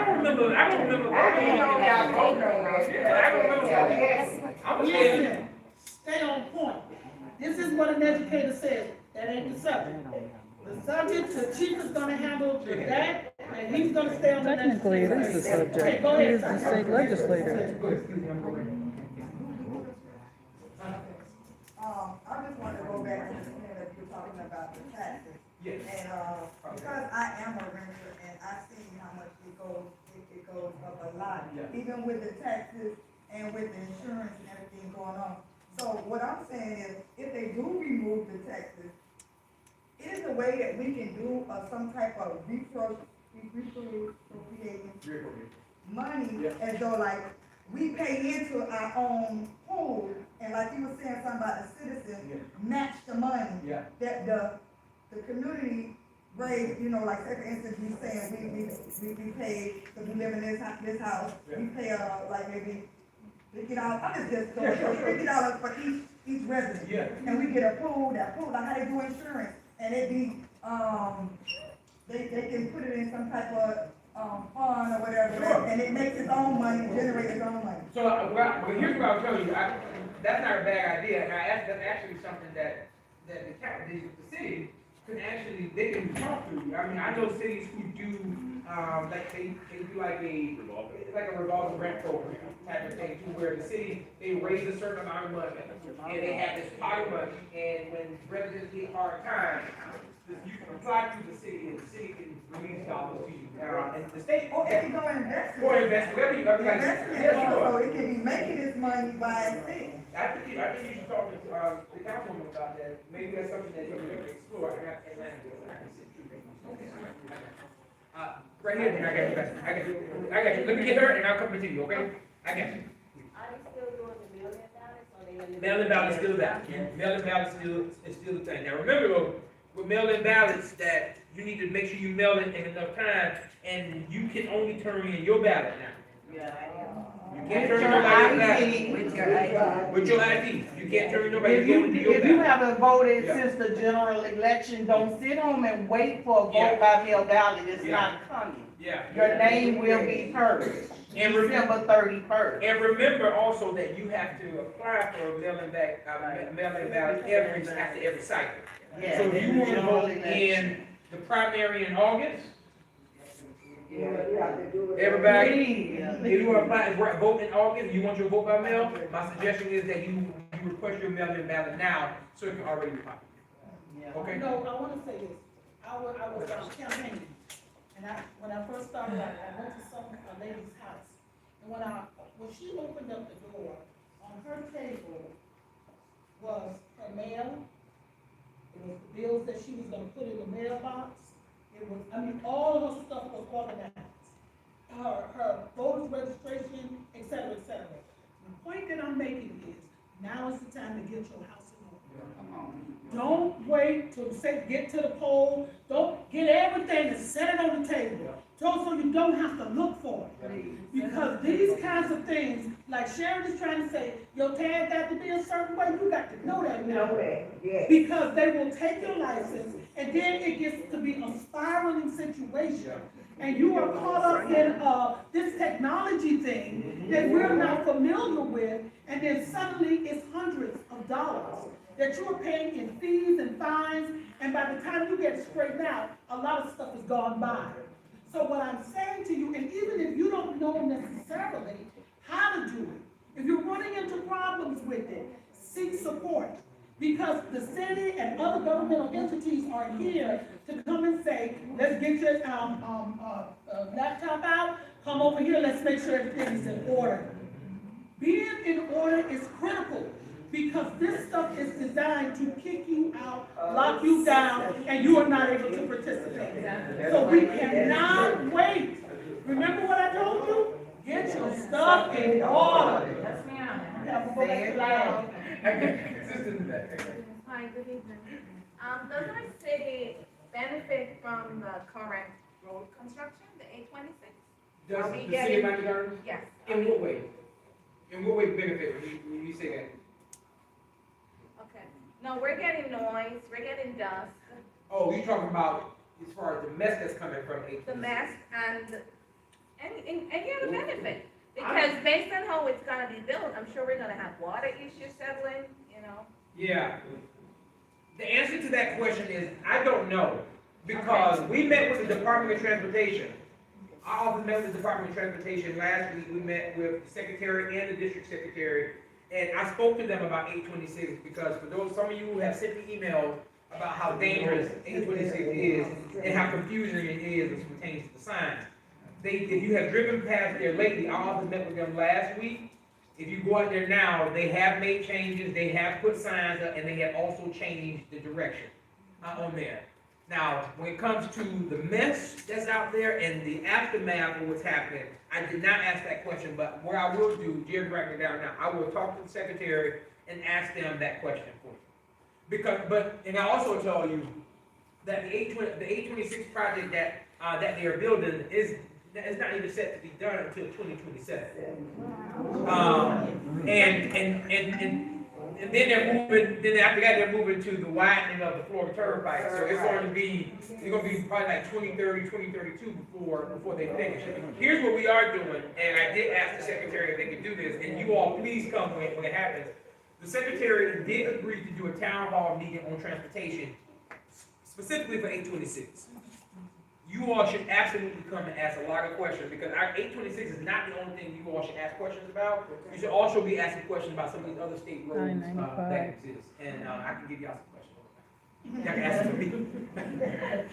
don't remember. I didn't know y'all vote on that. Yeah, I don't remember. I'm saying, Listen, stay on point. This is what an educator says, that ain't the subject. The subject, the chief is gonna handle that, and he's gonna stay on the next. Technically, it is the subject. Okay, go He ahead, is the sir. state legislator. I just wanted to go back to the point that you were talking about the taxes. yes. And, because I am a renter and I see how much it goes up a lot. Yeah. Even with the taxes and with the insurance and everything going on. So what I'm saying is, if they do remove the taxes, is there a way that we can do, some type of reappropriating money Yeah. as though like we pay into our own pool, and like you were saying something about the citizens, match the money Yeah. that the community raised, you know, like say for instance, we saying we pay, because we live in this house, we pay, like maybe $50, I'm just throwing $50 for each resident. Yeah. And we get a pool, like how they do insurance, and it be, they can put it in some type of, fund or whatever, Sure. and it makes its own money, generate its own money. So, well, here's what I'll tell you, that's not a bad idea, and that's actually something that the city can actually, they can talk to you. I mean, I know cities who do, like, they do like a revolving grant program type of thing, too, where the city, they raise a certain amount of money, and they have this pot of money, and when residents get hard times, you can apply to the city, and the city can release dollars to you. And the state, Or it can go invest. or invest, whatever you, like, Investment, yeah, so sure. it can be making its money by itself. I think you should talk to, the councilwoman about that, maybe that's something that you can explore, I got Atlanta, I can sit through. Right here, then I got you, let me get her and I'll come to you, okay? I got you. Are they still doing the mail-in ballots, or they gonna? Mail-in ballot is still that, mail-in ballot is still the thing. Now, remember though, with mail-in ballots, that you need to make sure you mail it in enough time, and you can only turn in your ballot now. You can't turn in nobody's ballot. With your ID, you can't turn in nobody's If you, your if you ballot. haven't voted Yeah. since the general election, don't sit home and wait for a Yeah. vote by mail ballot, it's Yeah. not coming. Yeah. Your name will be purged, And remember, December 31st. and remember also that you have to apply for a mail-in ballot after every cycle. Yeah, So this you is want to general vote election. in the primary in August, Yeah, you have to do it. everybody, Please. if you want to apply, vote in August, you want your vote by mail, my suggestion is that you request your mail-in ballot now, so it can already be populated. Yeah. Okay? No, I wanna say this, I was campaigning, and when I first started, I went to a lady's house, and when she opened up the door, on her table was her mail, it was the bills that she was gonna put in the mailbox, all of her stuff was organized. Her voter's registration, et cetera, et cetera. The point that I'm making is, now is the time to get your house in order. Don't wait to get to the poll, don't get everything and set it on the table, so you don't have to look for it. Because these kinds of things, like Sharon is trying to say, your tag got to be a certain way, you got to know that You now. know that, yeah. Because they will take your license, and then it gets to be a spiraling situation. And you are caught up in, this technology thing that we're not familiar with, and then suddenly it's hundreds of dollars that you are paying in fees and fines, and by the time you get straightened out, a lot of stuff has gone by. So what I'm saying to you, and even if you don't know necessarily how to do it, if you're running into problems with it, seek support. Because the city and other governmental entities are here to come and say, let's get your, laptop out, come over here, let's make sure everything is in order. Being in order is critical, because this stuff is designed to kick you out, lock you down, and you are not able to participate. So we cannot wait. Remember what I told you? Get your stuff in order. Yes, ma'am. Have a voice loud. Hi, good evening. Does our city benefit from the current road construction, the 826? Does Are we the city getting- of Miami Gardens? Yes. In what way? In what way benefit when you say that? Okay. No, we're getting noise, we're getting dust, Oh, you talking about as far as the mess that's coming from H. the mess, and any other benefit. Because based on how it's gonna be built, I'm sure we're gonna have water issues settling, you know? Yeah. The answer to that question is, I don't know, because we met with the Department of Transportation. Our office met with the Department of Transportation last week. We met with the secretary and the district secretary, and I spoke to them about 826, because for those, some of you who have sent me emails about how dangerous 826 is and how confusing it is as it pertains to the signs. If you have driven past there lately, our office met with them last week. If you go out there now, they have made changes, they have put signs up, and they have also changed the direction on there. Now, when it comes to the mess that's out there and the aftermath of what's happening, I did not ask that question, but what I will do, Jerry, write it down now, I will talk to the secretary and ask them that question for you. And I also tell you that the 826 project that they are building is not even set to be done until 2027. And then they're moving, then after that, they're moving to the widening of the Florida Turnpike. So it's going to be probably like 2030, 2032 before they finish it. Here's what we are doing, and I did ask the secretary if they could do this, and you all please come when it happens. The secretary did agree to do a town hall meeting on transportation, specifically for 826. You all should absolutely come and ask a lot of questions, because our 826 is not the only thing you all should ask questions about. You should also be asking questions about some of these other state roads that exist, and I can give y'all some questions. Y'all can ask for me.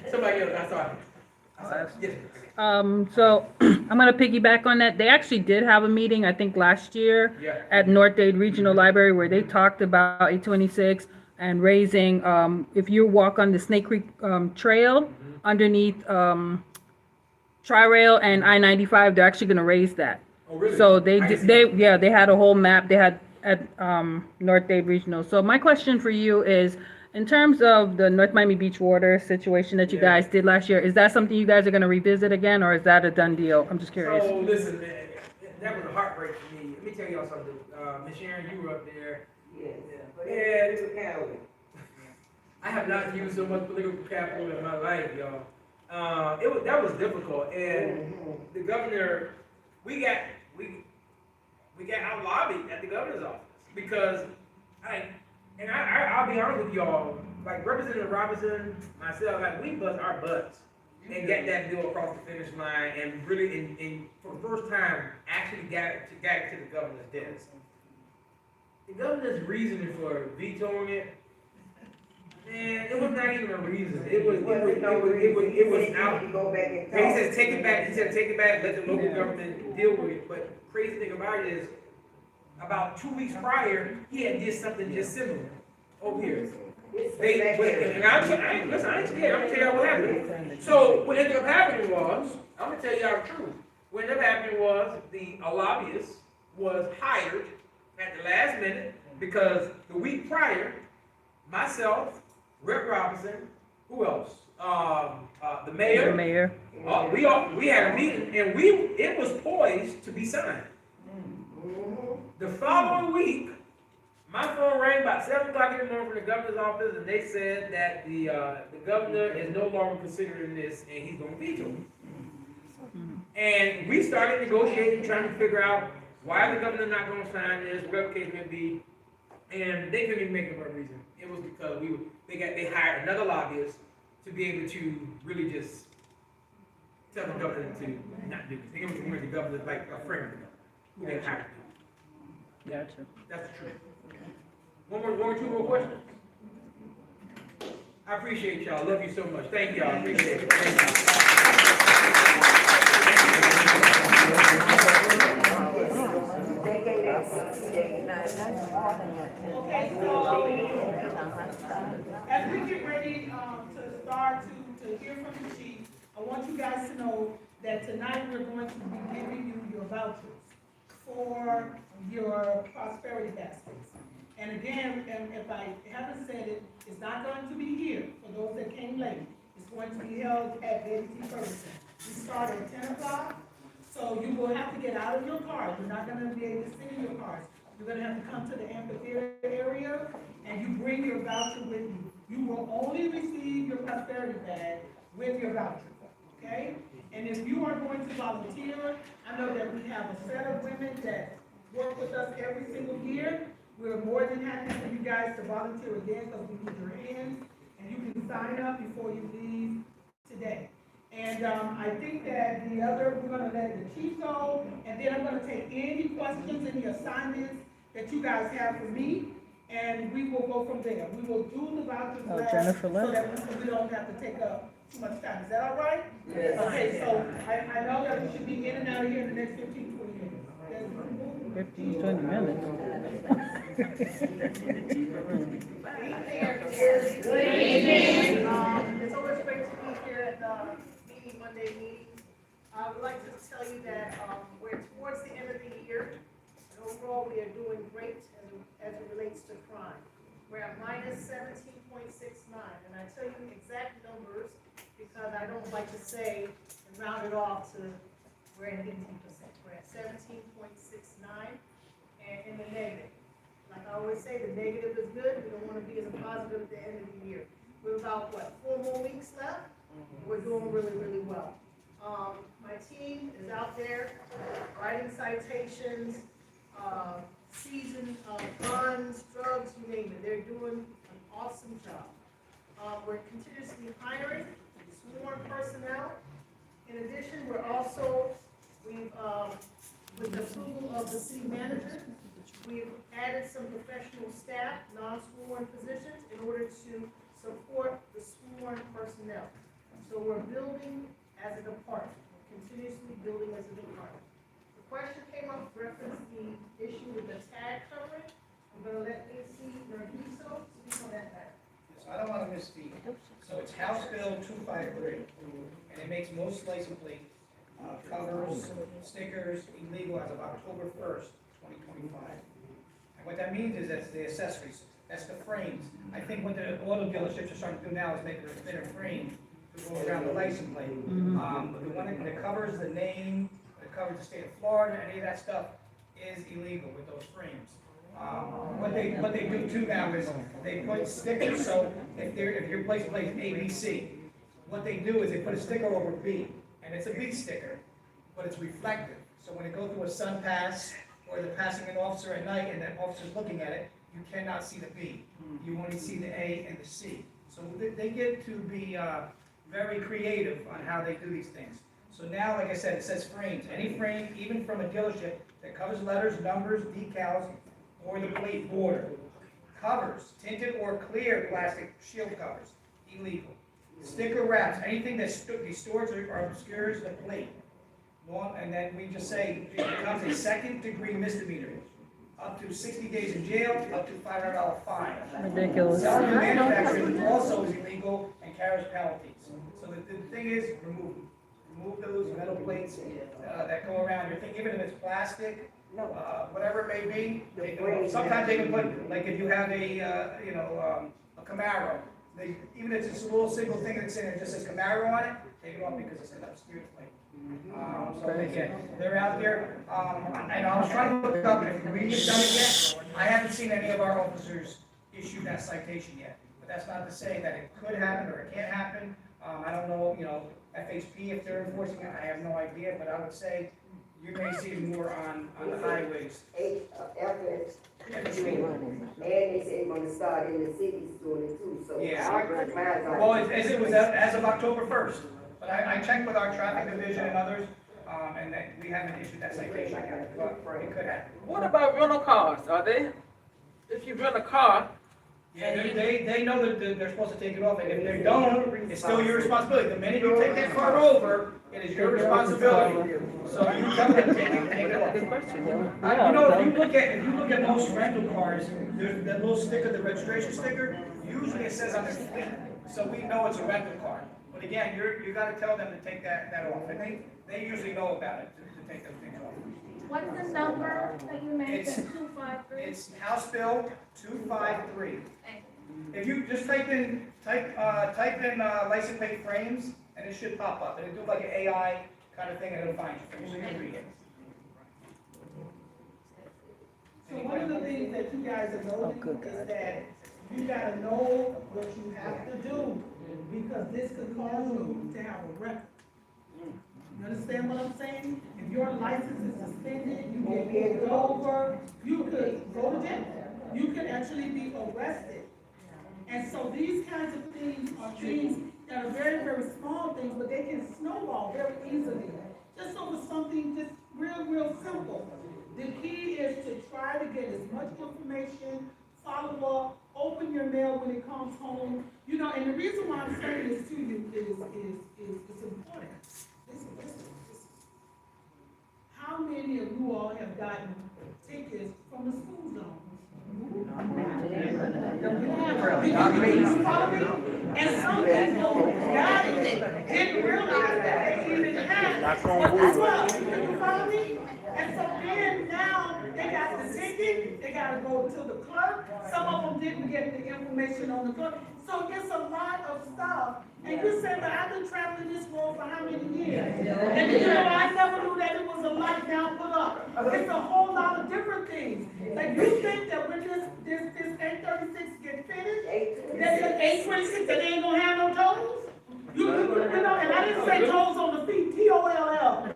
Somebody else, I saw it. Yes. So I'm gonna piggyback on that. They actually did have a meeting, I think last year, Yeah. at North Dade Regional Library, where they talked about 826 and raising, if you walk on the Snake Creek Trail underneath Tri-Rail and I-95, they're actually gonna raise that. Oh, really? So I can see they had a whole map they had at North Dade Regional. So my question for you is, in terms of the North Miami Beach water situation that you Yeah. guys did last year, is that something you guys are gonna revisit again, or is that a done deal? I'm just curious. So listen, man, that was a heartbreak for me. Let me tell y'all something. Ms. Sharon, you were up there. Yes. Yeah. It's a county. I have not used so much political capital in my life, y'all. That was difficult, and the governor, we got out lobbied at the governor's office, because I'll be honest with y'all, like Representative Robinson, myself, like we bust our butts and got that bill across the finish line, and really, and for the first time, actually got it to the governor's desk. The governor's reasoning for vetoing it, man, it was not even a reason. It was out. You go back and talk. He said, take it back. He said, take it back, let the local government deal with it. But the crazy thing about it is, about 2 weeks prior, he had did something just similar over here. And I ain't scared. I'm gonna tell y'all what happened. So what ended up happening was, I'm gonna tell y'all the truth. What ended up happening was, a lobbyist was hired at the last minute, because the week prior, myself, Rep. Robinson, who else? The mayor. The mayor. We had a meeting, and it was poised to be signed. The following week, my phone rang about 7 o'clock in the morning from the governor's office, and they said that the governor is no longer considering this, and he's going to veto it. And we started negotiating, trying to figure out why the governor not going to sign this, whatever the case may be, and they couldn't even make up a reason. It was because they hired another lobbyist to be able to really just tell the governor to not do this. They wanted the governor like a friend of the governor, who they hired to do it. Gotcha. That's the truth. One or two more questions? I appreciate y'all, love you so much, thank y'all, I appreciate it. Thank you. They gave that 60 days. Okay, so, as we get ready, to start to hear from the chief, I want you guys to know that tonight we're going to be giving you your vouchers for your prosperity baskets. And again, and if I haven't said it, it's not going to be here for those that came late. It's going to be held at Betty T. Ferguson. We start at 10 o'clock, so you will have to get out of your cars. You're not gonna be able to sit in your cars. You're gonna have to come to the amphitheater area, and you bring your voucher with you. You will only receive your prosperity bag with your voucher, okay? And if you are going to volunteer, I know that we have a set of women that work with us every single year. We're more than happy for you guys to volunteer again, because we need your hands, and you can sign up before you leave today. And I think that we're gonna let the chief go, and then I'm gonna take any questions, any assignments that you guys have for me, and we will go from there. We will do the vouchers Oh, last, Jennifer so left. that we don't have to take up too much time. Is that all right? Yes. Okay, so I know that we should be in and out of here in the next 15, 20 minutes. That's- 15, 20 minutes. Good evening. It's always great to be here at the meeting, Monday meeting. I would like to tell you that, we're towards the end of the year, and overall, we are doing great as it relates to crime. We're at minus 17.69, and I tell you the exact numbers because I don't like to say and round it off to we're at 18%. We're at 17.69 and in the negative. Like I always say, the negative is good. We don't want to be as a positive at the end of the year. We're about, 4 more weeks left? We're doing really, really well. My team is out there writing citations, seizing guns, drugs, you name it. They're doing an awesome job. We're continuously hiring sworn personnel. In addition, with the approval of the city manager, we've added some professional staff, non-sworn positions, in order to support the sworn personnel. So we're building as a department, continuously building as a department. The question came up, reference the issue with the tag covering. I'm gonna let AC Nargiso speak on that matter. So I don't want to misspeak. So it's House Bill 253, and it makes most license plate covers, stickers illegal as of October 1st, 2025. And what that means is that's the accessories, that's the frames. I think what the auto dealerships are starting to do now is make a thinner frame to go around the license plate. But the one that covers the name, that covers the state of Florida, any of that stuff is illegal with those frames. What they do too now is they put stickers, so if your place plays ABC, what they do is they put a sticker over B, and it's a B sticker, but it's reflective. So when it goes through a sun pass, or they're passing an officer at night and that officer's looking at it, you cannot see the B. You only see the A and the C. So they get to be very creative on how they do these things. So now, like I said, it says frames. Any frame, even from a dealership, that covers letters, numbers, decals, or the plate border. Covers, tinted or clear plastic shield covers, illegal. Sticker wraps, anything that distorts or obscures the plate. And then we just say it becomes a second-degree misdemeanor, up to 60 days in jail, up to $500 fine. Ridiculous. Selling and manufacturing also is illegal and carries penalties. So the thing is, remove those metal plates that go around your thing, even if it's plastic, whatever it may be. Sometimes they can put, like if you have a Camaro, even if it's just a little single thing that's in it, just says Camaro on it, take it off because it's an obscure plate. So they're out there, and I was trying to look up, and if we have done it yet, I haven't seen any of our officers issue that citation yet. But that's not to say that it could happen or it can't happen. I don't know, FHP, if they're enforcing it, I have no idea, but I would say you may see more on the highways. And they say they're gonna start in the cities doing it too, so. Yeah. Well, it was as of October 1st, but I checked with our traffic division and others, and that we haven't issued that citation yet, but it could happen. What about rental cars? Are they, if you rent a car, Yeah, they know that they're supposed to take it off, and if they don't, it's still your responsibility. The minute you take that car over, it is your responsibility. So you tell them to take it off. Good question, though. You know, if you look at most rental cars, there's that little sticker, the registration sticker, usually it says on their fleet, so we know it's a rental car. But again, you gotta tell them to take that off, and they usually know about it, to take those things off. What's the number that you mentioned, 253? It's House Bill 253. If you just type in license plate frames, and it should pop up, and it'll do like an AI kind of thing, and it'll find you, so you can read it. So one of the things that you guys are noting is that you gotta know what you have to do, because this could cause you to have a record. You understand what I'm saying? If your license is suspended, you get pulled over, you could go to jail. You could actually be arrested. And so these kinds of things are things that are very, very small things, but they can snowball very easily. Just over something just real simple. The key is to try to get as much information, follow up, open your mail when it comes home. You know, and the reason why I'm saying this to you is it's important. How many of you all have gotten tickets from the school zone? And some people got it, didn't realize that they even had it. You follow me? And so then now they got the ticket, they gotta go to the clerk. Some of them didn't get the information on the clerk. So it's a lot of stuff. And you said that I've been traveling this road for how many years? And you know, I never knew that it was a light down put up. It's a whole lot of different things. Like you think that when this 836 get finished, that the 826 that they ain't gonna have no tolls? You know, and I didn't say tolls on the feet, T-O-L-L.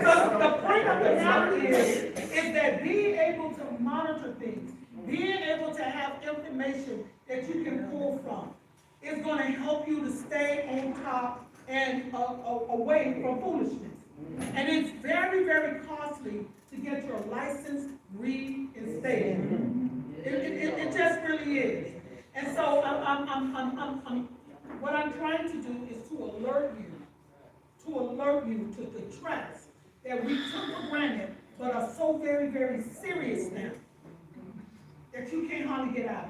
So the point of the matter is that being able to monitor things, being able to have information that you can pull from is going to help you to stay on top and away from foolishness. And it's very, very costly to get your license reinstated. It just really is. And so what I'm trying to do is to alert you to the traps that we took for granted, but are so very, very serious now that you can't hardly get out of.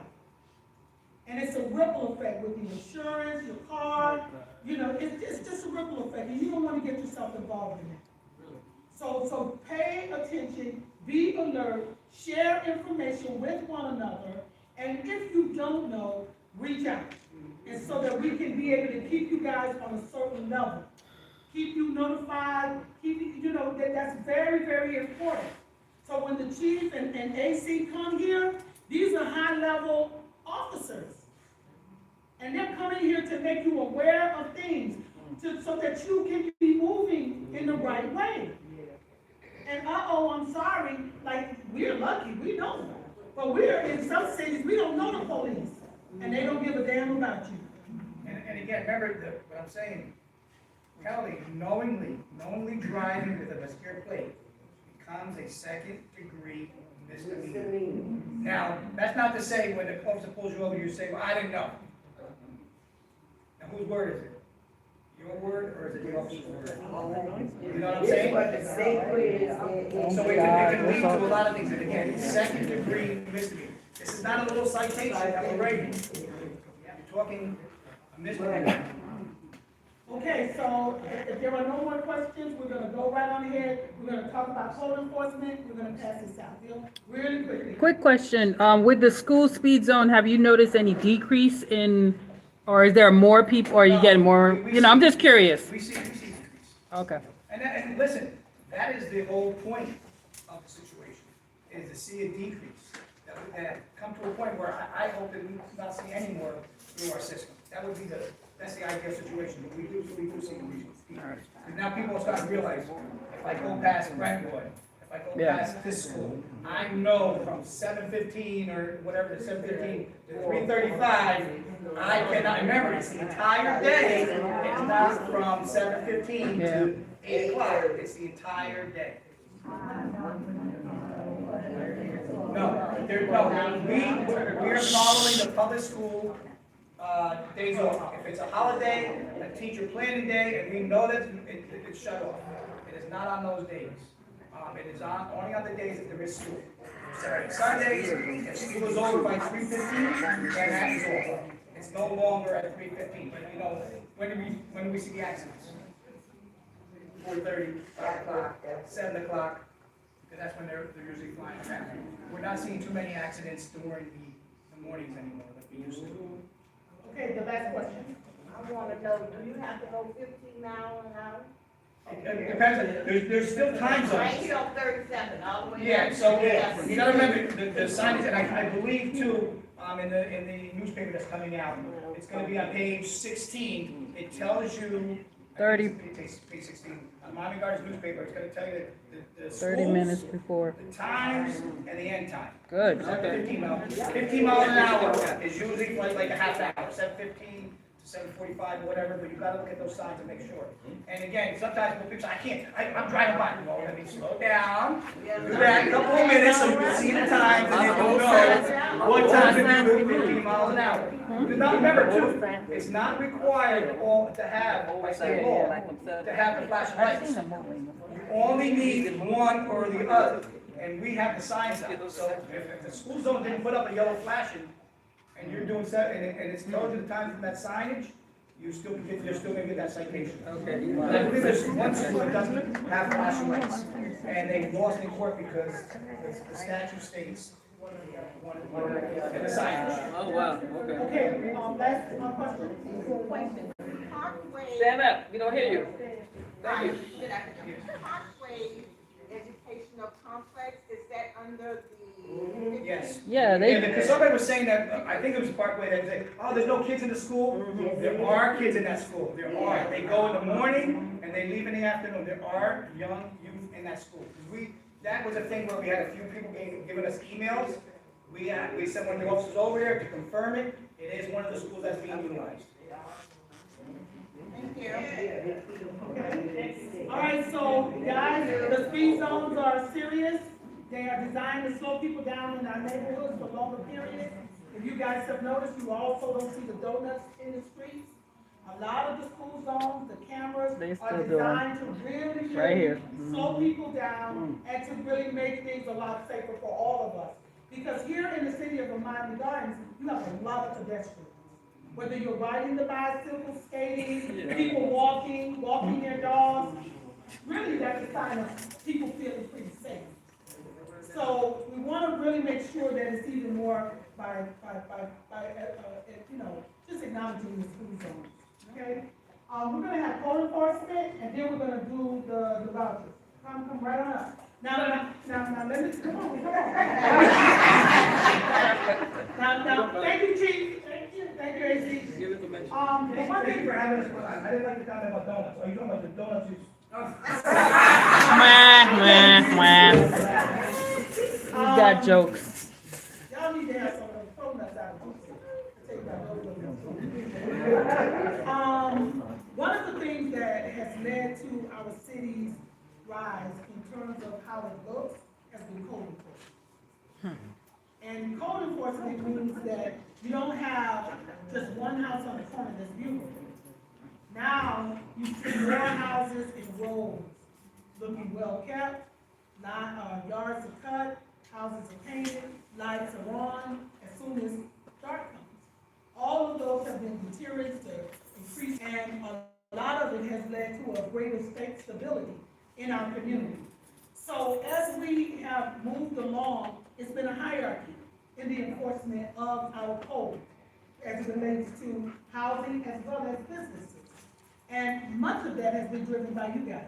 And it's a ripple effect with the insurance, your car, you know, it's just a ripple effect, and you don't want to get yourself involved in it. So pay attention, be alert, share information with one another, and if you don't know, reach out. And so that we can be able to keep you guys on a certain level. Keep you notified, you know, that's very, very important. So when the chief and AC come here, these are high-level officers. And they're coming here to make you aware of things so that you can be moving in the right way. And I'm sorry, like, we're lucky, we know them. But we're in some cities, we don't know the police, and they don't give a damn about you. And again, remember what I'm saying, Kelly, knowingly driving with a obscure plate becomes a second-degree misdemeanor. Now, that's not to say when the officer pulls you over, you say, well, I didn't know. Now, whose word is it? Your word, or is it the officer's word? You know what I'm saying? So it can lead to a lot of things, and again, second-degree misdemeanor. This is not a little citation that we're writing. You're talking a misdemeanor. Okay, so if there are no more questions, we're gonna go right on ahead. We're gonna talk about code enforcement. We're gonna pass this out, really quickly. Quick question, with the school speed zone, have you noticed any decrease in, or is there more people, or are you getting more, you know, I'm just curious. We see decrease. Okay. And listen, that is the whole point of the situation, is to see a decrease. That come to a point where I hope that we do not see any more through our system. That's the ideal situation, but we do see decrease. And now people are starting to realize, if I go past Brentwood, if I go past this school, I know from 7:15 or whatever, 7:15 to 3:35, I cannot remember, it's the entire day. It's not from 7:15 to 8 o'clock, it's the entire day. No, we're following the public school, days off. If it's a holiday, a teacher planning day, and we know that it's shut off, it is not on those days. It is only on the days that there is school. Saturday, Sundays, if school is over by 3:15, then that is over. It's no longer at 3:15, but you know, when do we see the accidents? 4:30, 5 o'clock, 7 o'clock, because that's when they're usually flying around. We're not seeing too many accidents during the mornings anymore, like we used to. Okay, the last question. I wanna know, do you have to go 15 miles an hour? It depends, there's still time Right zones. here on 37, all the way. Yeah, down to so, 37. you gotta remember, the signage, and I believe too, in the newspaper that's coming out, it's gonna be on page 16, it tells you. 30. Page 16, on Miami Gardens newspaper, it's gonna tell you the 30 schools, minutes before. the times, and the end time. Good. It's up to 15 miles an hour is usually like a half hour, 7:15 to 7:45 or whatever, but you gotta look at those signs and make sure. And again, sometimes when people say, I'm driving by, well, let me slow down, do that a couple of minutes so you can see the times and then you'll know what time to do 15 miles an hour. Because now remember too, it's not required to have, by state law, to have the flashing lights. You only need one or the other, and we have the signs up. So if the school zone didn't put up a yellow flashing, and you're doing and it's told you the time from that signage, you're still gonna get that citation. Okay. I believe there's one school that doesn't have flashing lights, and they lost in court because the statute states in the signage. Oh, wow, okay. Okay, last question. Parkway. Stand up, we don't hear you. Thank you. Parkway Educational Complex, is that under the? Yes. Yeah, Because somebody was saying that, I think it was Parkway, that said, oh, there's no kids in the school. There are kids in that school. There are. They go in the morning and they leave in the afternoon. There are young youth in that school. That was a thing where we had a few people giving us emails. We sent one of the officers over there to confirm it. It is one of the schools that's being utilized. Thank you. All right, so guys, the speed zones are serious. They are designed to slow people down in our neighborhoods for longer periods. If you guys have noticed, you also don't see the donuts in the streets. A lot of the school zones, the cameras They still are do 'em. designed to really, Right here. slow people down and to really make things a lot safer for all of us. Because here in the city of Miami Gardens, you have a lot of pedestrians. Whether you're riding the bicycle, skating, people walking their dogs, really that's a sign of people feeling pretty safe. So we want to really make sure that it's even more by just acknowledging the school zones, okay? We're gonna have code enforcement, and then we're gonna do the vouchers. Come right on up. Now, let me, come on. Now, thank you, Chief. Thank you, AC. Give it the mention. The one thing, I didn't like the comment about donuts. Are you talking about the donuts? You got jokes. y'all need to have some of those donuts out of take that. One of the things that has led to our city's rise in terms of how it looks has been code enforcement. And code enforcement means that you don't have just one house on the corner that's beautiful. Now, you see more houses in rows, looking well kept, yards are cut, houses are painted, lights are on as soon as dark comes. All of those have been deterrents to increase, and a lot of it has led to a greater state stability in our community. So as we have moved along, it's been a hierarchy in the enforcement of our code as it relates to housing as well as businesses. And much of that has been driven by you guys.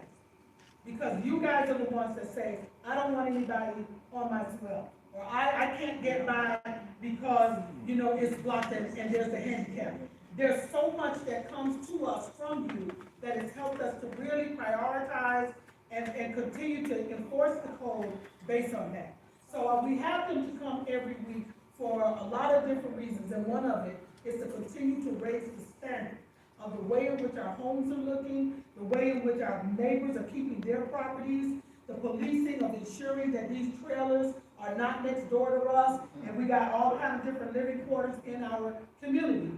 Because you guys are the ones that say, I don't want anybody on my swell. Or I can't get by because, it's blocked and there's a handicap. There's so much that comes to us from you that has helped us to really prioritize and continue to enforce the code based on that. So we have them to come every week for a lot of different reasons, and one of it is to continue to raise the standard of the way in which our homes are looking, the way in which our neighbors are keeping their properties, the policing of ensuring that these trailers are not next door to us, and we got all kind of different living quarters in our community.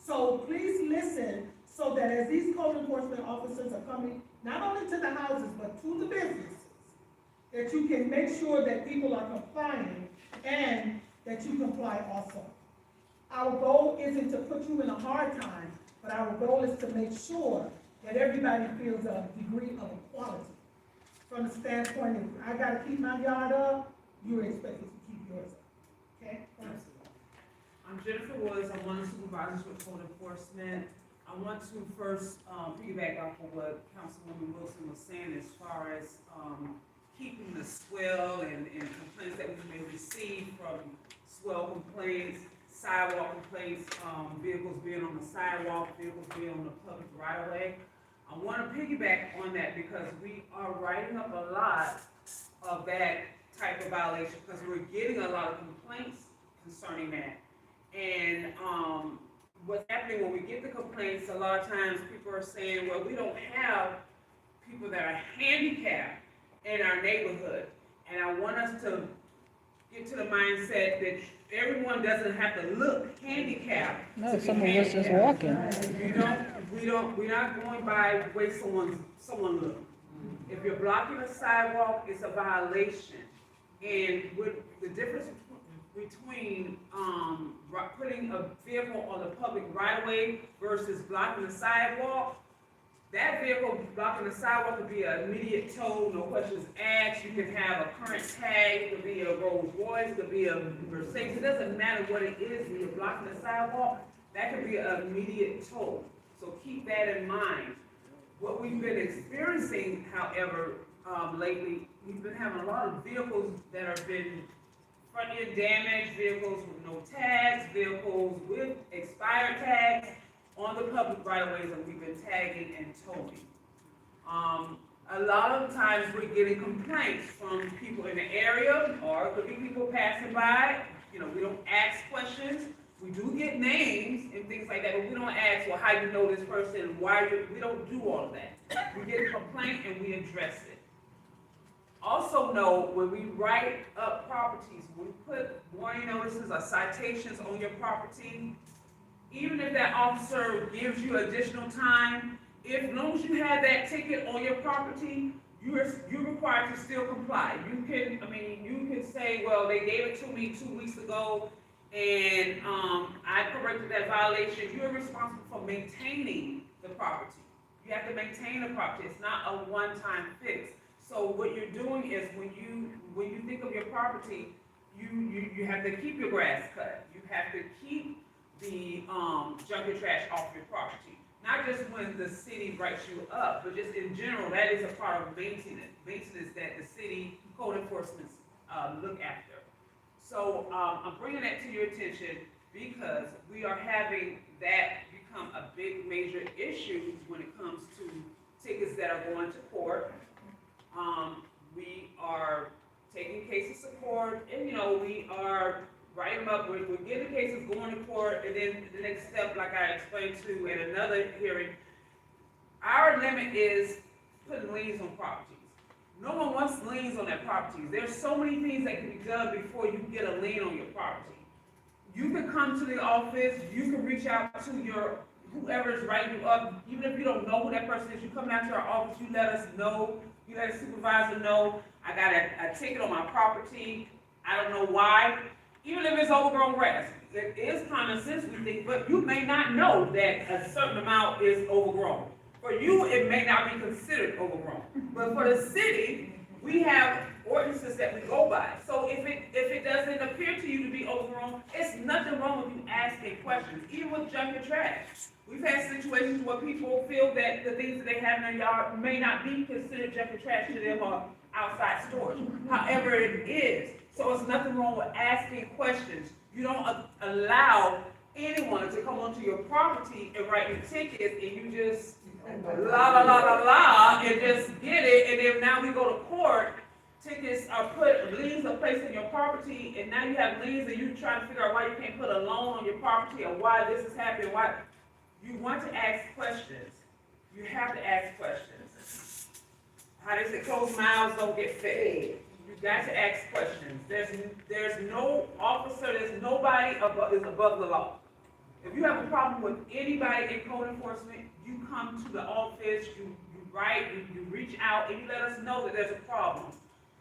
So please listen, so that as these code enforcement officers are coming, not only to the houses, but to the businesses, that you can make sure that people are complying and that you comply also. Our goal isn't to put you in a hard time, but our goal is to make sure that everybody feels a degree of equality. From the standpoint of, I gotta keep my yard up, you're expected to keep yours up, okay? I'm Jennifer Woods, I'm one of the supervisors with code enforcement. I want to first piggyback off of what Councilwoman Wilson was saying as far as keeping the swell and complaints that we may receive from swell complaints, sidewalk complaints, vehicles being on the sidewalk, vehicles being on the public right of way. I want to piggyback on that because we are writing up a lot of that type of violation because we're getting a lot of complaints concerning that. And what's happening when we get the complaints, a lot of times people are saying, well, we don't have people that are handicapped in our neighborhood. And I want us to get to the mindset that everyone doesn't have to look handicapped. No, some of us just walking. We're not going by the way someone looks. If you're blocking a sidewalk, it's a violation. And with the difference between putting a vehicle on the public right of way versus blocking the sidewalk, that vehicle blocking the sidewalk could be an immediate tow, no questions asked. You can have a current tag, it could be a Rolls Royce, it could be a Mercedes. It doesn't matter what it is when you're blocking the sidewalk, that could be an immediate tow. So keep that in mind. What we've been experiencing, however, lately, we've been having a lot of vehicles that have been front-end damaged, vehicles with no tags, vehicles with expired tags on the public right-of-ways that we've been tagging and towing. A lot of times we're getting complaints from people in the area, or it could be people passing by. You know, we don't ask questions. We do get names and things like that, but we don't ask, well, how you know this person, we don't do all of that. We get a complaint and we address it. Also know, when we write up properties, when we put warning notices or citations on your property, even if that officer gives you additional time, as long as you have that ticket on your property, you're required to still comply. You can say, well, they gave it to me 2 weeks ago, and I corrected that violation. You're responsible for maintaining the property. You have to maintain the property. It's not a one-time fix. So what you're doing is when you think of your property, you have to keep your grass cut. You have to keep the junk and trash off your property. Not just when the city writes you up, but just in general, that is a part of maintenance that the city code enforcement look after. So I'm bringing that to your attention because we are having that become a big major issue when it comes to tickets that are going to court. We are taking cases to court, and we are writing them up. We're getting cases going to court, and then the next step, like I explained to in another hearing, our limit is putting liens on properties. No one wants liens on their properties. There's so many things that can be done before you get a lien on your property. You can come to the office, you can reach out to whoever is writing you up, even if you don't know who that person is. You come down to our office, you let us know, you let a supervisor know, I got a ticket on my property, I don't know why. Even if it's overgrown grass, it is common sense, we think, but you may not know that a certain amount is overgrown. For you, it may not be considered overgrown, but for the city, we have ordinances that we go by. So if it doesn't appear to you to be overgrown, it's nothing wrong with you asking questions, even with junk and trash. We've had situations where people feel that the things that they have in their yard may not be considered junk and trash to them or outside storage. However it is. So it's nothing wrong with asking questions. You don't allow anyone to come onto your property and write you tickets and you just and just get it, and then now we go to court, tickets are liens are placed on your property, and now you have liens and you're trying to figure out why you can't put a loan on your property or why this is happening, why. You want to ask questions. You have to ask questions. How they say closed mouths don't get fed. you got to ask questions. There's no officer, there's nobody is above the law. If you have a problem with anybody in code enforcement, you come to the office, you write, you reach out, and you let us know that there's a problem.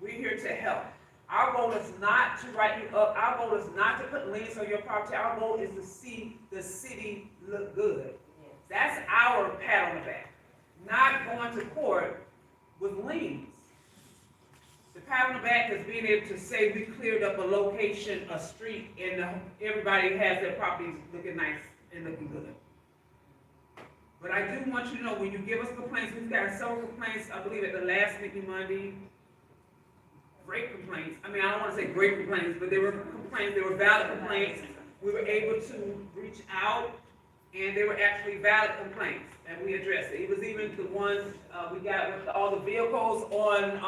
We're here to help. Our goal is not to write you up. Our goal is not to put liens on your property. Our goal is to see the city look good. That's our pat on the back. Not going to court with liens. The pat on the back is being able to say we cleared up a location, a street, and everybody has their properties looking nice and looking good. But I do want you to know, when you give us complaints, we've got several complaints, I believe at the last meeting Monday, great complaints. I mean, I don't want to say great complaints, but they were complaints, they were valid complaints. We were able to reach out, and they were actually valid complaints, and we addressed it. It was even the ones we got with all the vehicles on,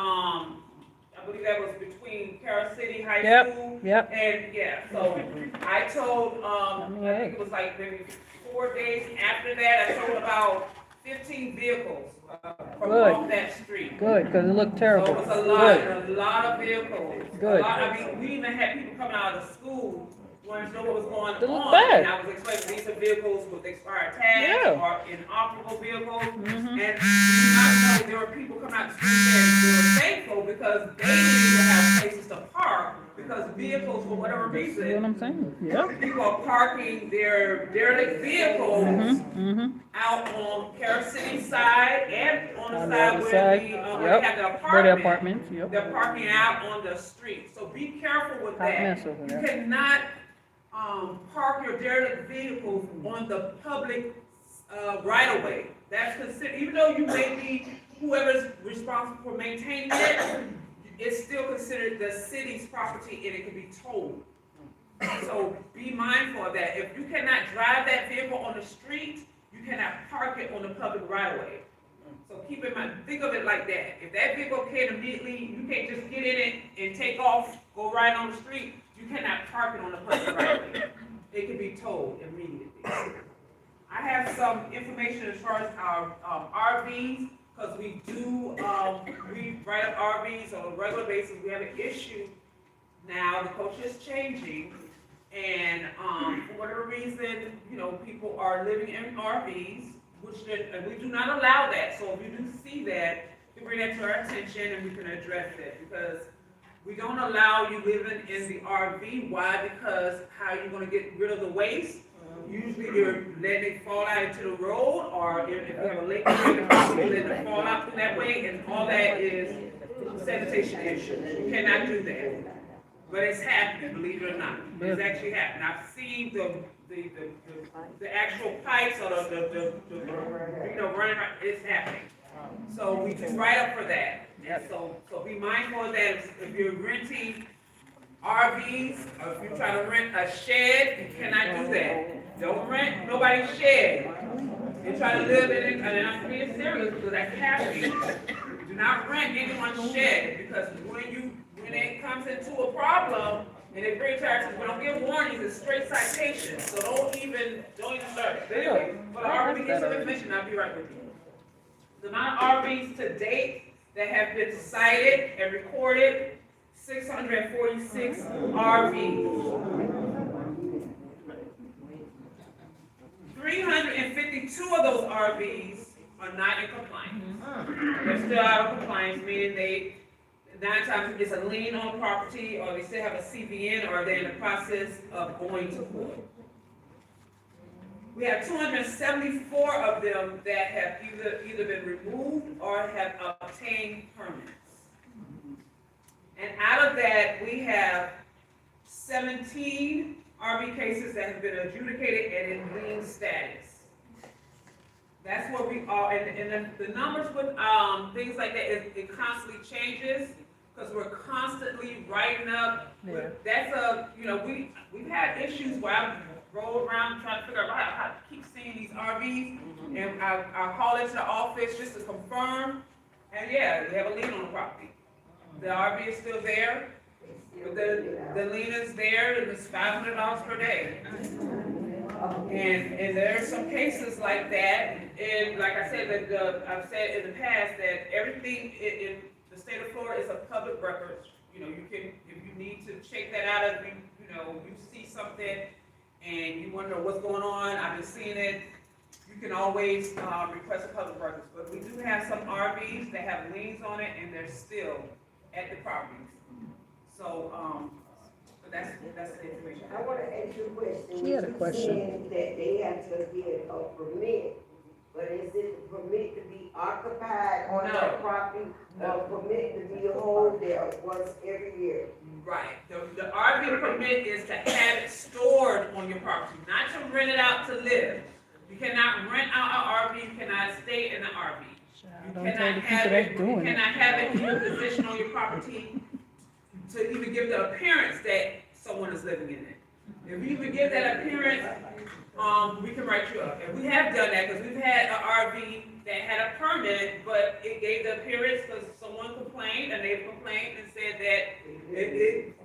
I believe that was between Carroll City High School. Yep. And, yeah, so I told, I think it was like maybe 4 days after that, I told about 15 vehicles from Good. off that street. Good, because it looked So terrible. it was Good. a lot of vehicles. Good. I mean, we even had people coming out of the school wanting to know what was going They look on. bad. And I was explaining, these are vehicles with expired tags Yeah. or inoperable vehicles. Mhm. And you not know, there were people coming out the street saying they were thankful because they needed to have places to park because vehicles, for whatever See what reason, I'm saying? Yep. people are parking their derelict vehicles Mm-hmm. out on Carroll City side and on On the the side other where side. the, Yep. where they have the Where the apartment. apartments, yep. They're parking out on the street, so be careful with Hot that. mess over You there. cannot, park your derelict vehicles on the public, right of way. That's considered, even though you may be whoever's responsible for maintaining it, it's still considered the city's property and it can be towed. So be mindful of that. If you cannot drive that vehicle on the street, you cannot park it on the public right of way. So keep in mind, think of it like that. If that vehicle can immediately, you can't just get in it and take off, go right on the street, you cannot park it on the public right of way. It can be towed immediately. I have some information as far as our RVs, because we do, we write up RVs on a regular basis. We have an issue now, the culture is changing, and for whatever reason, you know, people are living in RVs, and we do not allow that. So if you do see that, you bring that to our attention and we can address it, because we don't allow you living in the RV. Why? Because how are you gonna get rid of the waste? Usually you're letting it fall out into the road, or if you have a lake, you're letting it fall out through that way, and all that is sanitation issues. You cannot do that. But it's happening, believe it or not. It's actually happening. I've seen the actual pipes or the you know, running around, it's happening. So we do write up for that. And so be mindful of that. If you're renting RVs, or if you're trying to rent a shed, you cannot do that. Don't rent nobody's shed. You're trying to live in it, and I'm being serious because that's happening. Do not rent anyone's shed, because when it comes into a problem, and they bring taxes, we don't give warnings, it's straight citation. So don't even start. But anyway, for the RV, get some information, I'll be right with you. The amount of RVs to date that have been cited and recorded, 646 RVs. 352 of those RVs are not in compliance. They're still out of compliance, meaning 9 times it's a lien on property, or they still have a CVN, or they're in the process of going to court. We have 274 of them that have either been removed or have obtained permits. And out of that, we have 17 RV cases that have been adjudicated and in lien status. That's where we are, and the numbers with things like that, it constantly changes, because we're constantly writing up. Yeah. That's you know, we've had issues where I've rolled around trying to figure out how to keep seeing these RVs, and I'll call into the office just to confirm, and yeah, they have a lien on the property. The RV is still there, the lien is there, and it's $500 per day. And there are some cases like that, and like I said, I've said in the past that everything in the state of Florida is a public record. You know, you can, if you need to check that out, if you know, you see something and you wonder what's going on, I've been seeing it, you can always, request a public records. But we do have some RVs that have liens on it and they're still at the properties. So, but that's the information. I wanna ask you a question. She had a You question. saying that they have to get a permit, but is it a permit to be occupied on No. that property? Or a permit to be hold there once every year? Right, the RV permit is to have it stored on your property, not to rent it out to live. You cannot rent out an RV, you cannot stay in an RV. You Don't tell cannot the have people it, that's you doing it. cannot have it in your position on your property to even give the appearance that someone is living in it. If you even give that appearance, we can write you up. And we have done that, because we've had an RV that had a permit, but it gave the appearance because someone complained, and they complained and said that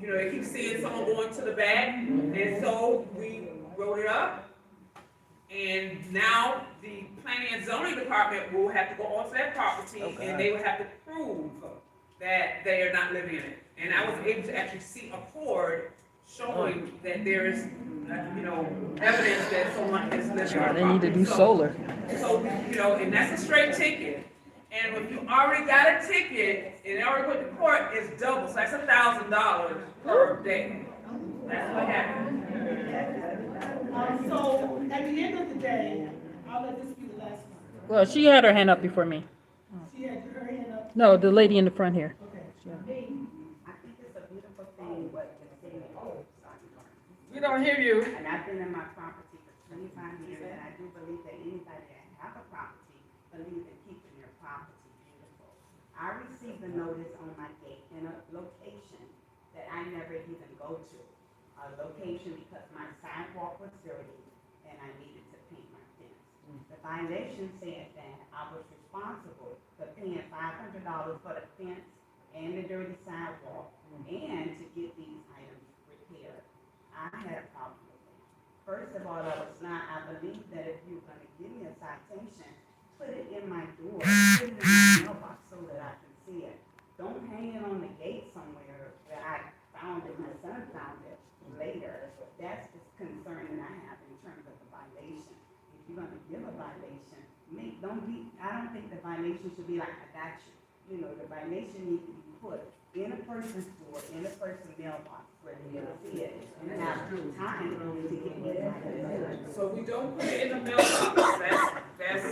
you know, they keep seeing someone going to the back, and so we wrote it up. And now the planning and zoning department will have to go onto that property, and they will have to prove that they are not living in it. And I was able to actually see a cord showing that there is, you know, evidence that someone is living on the They need to do property. solar. So, you know, and that's a straight ticket. And when you already got a ticket, and it already went to court, it's double, so that's $1,000 per day. That's what happened. So, at the end of the day, I'll let this be the last one. Well, she had her hand up before me. She had her hand up. No, the lady in the front here. Okay. I think it's a beautiful thing what the city holds on your. We don't hear you. And I've been in my property for 25 years, and I do believe that anybody that have a property believes in keeping their property beautiful. I received a notice on my gate in a location that I never even go to. A location because my sidewalk was dirty and I needed to paint my fence. The violation said that I was responsible for paying $500 for the fence and the dirty sidewalk and to get these items repaired. I had a problem with that. First of all, I believe that if you're gonna give me a citation, put it in my door, put it in my mailbox so that I can see it. Don't hang it on the gate somewhere where I found it, my son found it later. That's the concern that I have in terms of the violation. If you're gonna give a violation, I don't think the violation should be like a gotcha. You know, the violation needs to be put in a person's door, in a person's mailbox, where they can see it and have time to get it. So we don't put it in the mailbox, that's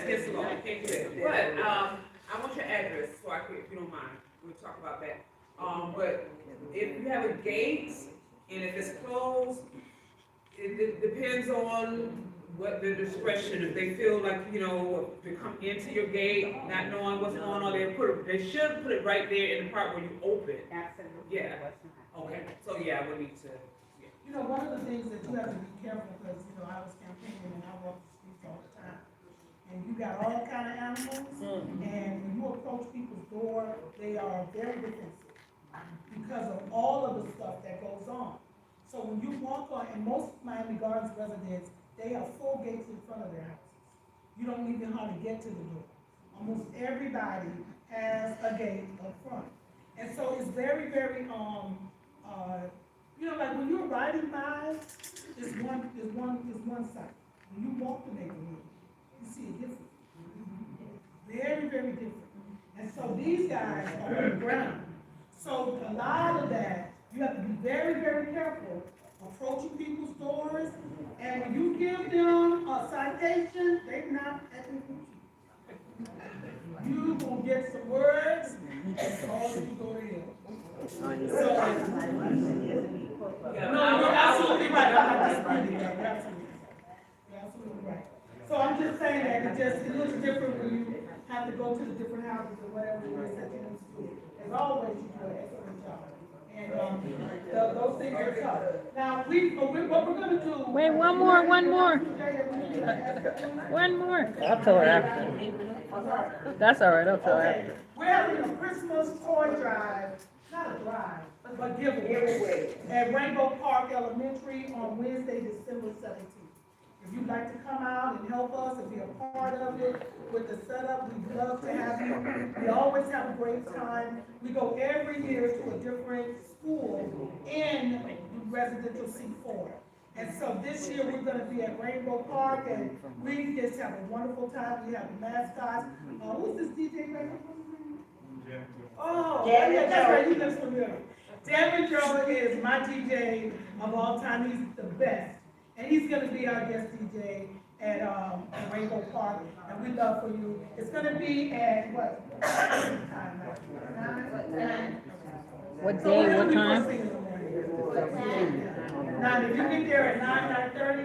against the law, you can't do that. But, I want your address, so I can, if you don't mind, we'll talk about that. But if you have a gate, and if it's closed, it depends on what the discretion, if they feel like, you know, to come into your gate, not knowing what's going on, they should put it right there in the part where you open. Absolutely. Yeah. Okay, so yeah, we need to, You know, one of the things that you have to be careful, because, you know, I was campaigning and I walk the streets all the time. And you got all kind of animals, and when you approach people's door, they are very defensive because of all of the stuff that goes on. So when you walk on, and most Miami Gardens residents, they have full gates in front of their houses. You don't even know how to get to the door. Almost everybody has a gate up front. And so it's very, very, you know, like when you're riding by, it's one side. When you walk the neighborhood, you see it different. Very, very different. And so these guys are on the ground. So a lot of that, you have to be very, very careful approaching people's doors. And when you give them a citation, they're not acting with you. You gonna get some words, and all you go to hell. No, you're absolutely right. I'm not disputing that. You're absolutely right. So I'm just saying that it looks different when you have to go to the different houses or whatever it is that you need to do. As always, you do an excellent job. And, those things are tough. Now, what we're gonna do. Wait, one more. One more. I'll tell her after. That's all right, I'll tell her Okay, after. we're having a Christmas toy drive, not a drive, but giveaway, at Rainbow Park Elementary on Wednesday, December 17th. If you'd like to come out and help us and be a part of it with the setup, we'd love to have you. We always have a great time. We go every year to a different school in residential C4. And so this year, we're gonna be at Rainbow Park, and we just have a wonderful time. We have the mascots. Who's this DJ right now? Oh, yeah, that's right, you look familiar. Devin Drover is my DJ of all time. He's the best. And he's gonna be our guest DJ at Rainbow Park, and we love for you. It's gonna be at what? What day, what time? Now, if you get there at 9:30,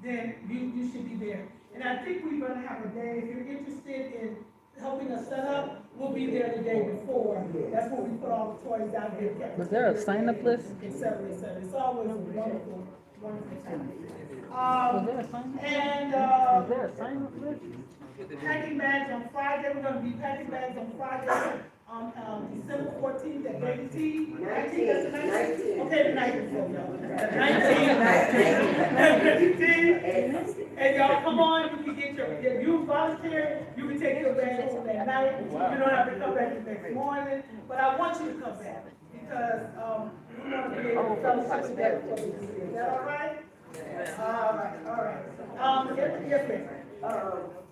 then you should be there. And I think we're gonna have a day, if you're interested in helping us set up, we'll be there the day before. That's when we put all the toys out there. Was there a sign-up list? Et cetera, et cetera. It's always a wonderful, wonderful time. Was there a sign-up? And, Was there a sign-up list? packing bags on Friday, we're gonna be packing bags on Friday, December 14th at Baby T. 19th? Okay, the night before, y'all. The 19th. And y'all, come on, you can get if you volunteer, you can take your bag home that night. You don't have to come back the next morning, but I want you to come back, because, we want to be able to fellowship together for this year. Is that all right? All right. Yes, ma'am.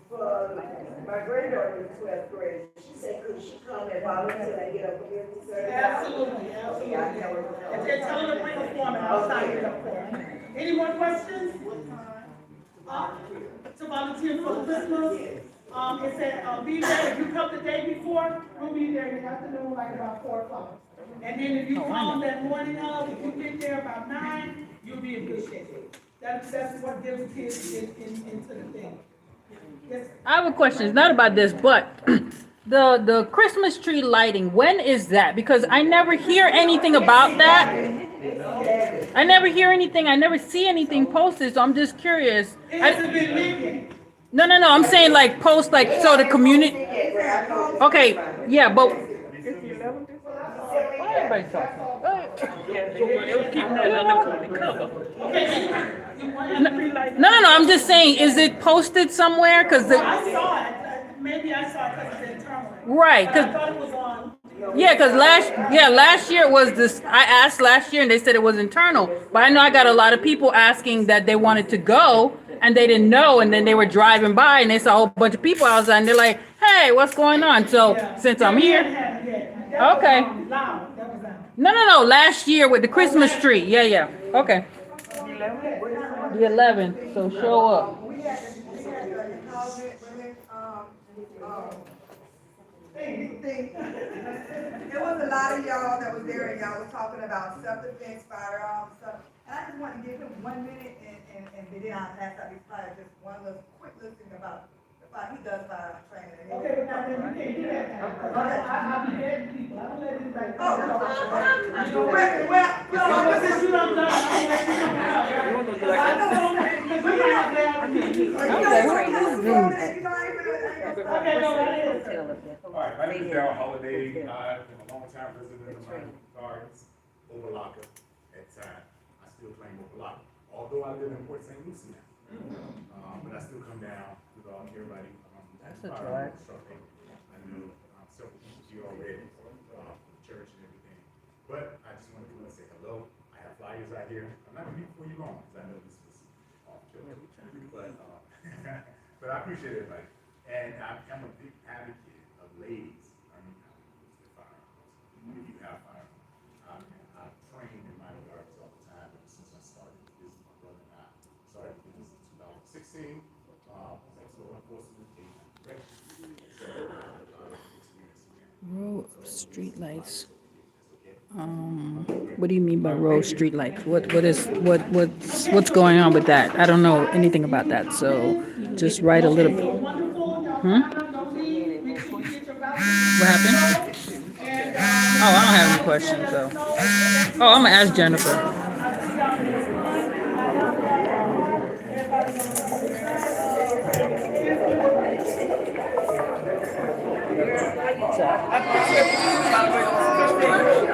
For my granddaughter in 12th grade, she said, could she come and volunteer and get a community service? Absolutely, absolutely. And then tell her to bring a form and I'll sign it up for her. Any more questions? To volunteer for Christmas? It said, be there, if you come the day before, we'll be there in the afternoon, like about 4 o'clock. And then if you come that morning of, if you get there about 9, you'll be in good shape. That's what gives kids into the thing. Yes. I have a question. It's not about this, but the Christmas tree lighting, when is that? Because I never hear anything about that. I never hear anything. I never see anything posted, so I'm just curious. It hasn't been leaking. No. I'm saying like post, like, so the community. Okay, yeah, but. Why everybody talking? No, I'm just saying, is it posted somewhere? Because I saw it, maybe I saw it because it's internal. right, But I thought it was on. yeah, because last year it was this, I asked last year and they said it was internal. But I know I got a lot of people asking that they wanted to go and they didn't know, and then they were driving by and they saw a whole bunch of people outside and they're like, hey, what's going on? So since I'm here. Okay. No, last year with the Christmas tree. Yeah, okay. The 11th, so show up. We had the housing, thing. There was a lot of y'all that was there, and y'all was talking about self-defense, firearms, stuff. And I just want to give him 1 minute and then I'll pass out these flyers, just one little quick little thing about the fire, he does fire training. Okay, but now then you can't do that now. I'll be dead people. I don't let anybody. Well, Since you don't know, I don't let you come out. Because we have Okay, no, that is. All right, my name is Darryl Holiday. I'm a longtime resident of Miami Gardens, Opa-locka at time. I still claim Opa-locka, although I live in Port St. Lucie now. But I still come down with everybody. That's a drive. I know several people here already from the church and everything. But I just want to come and say hello. I have flyers out here. I'm not going to be before you long, because I know this is off kilter. But I appreciate everybody. And I'm a big advocate of ladies learning how to use the firearms. If you have firearms, I've trained in my gardens all the time ever since I started this business. My brother and I started the business in 2016. So unfortunately, Row of streetlights. What do you mean by row of streetlights? What's going on with that? I don't know anything about that, so just write a little. What happened? Oh, I don't have any questions, so. Oh, I'm gonna ask Jennifer. I appreciate you.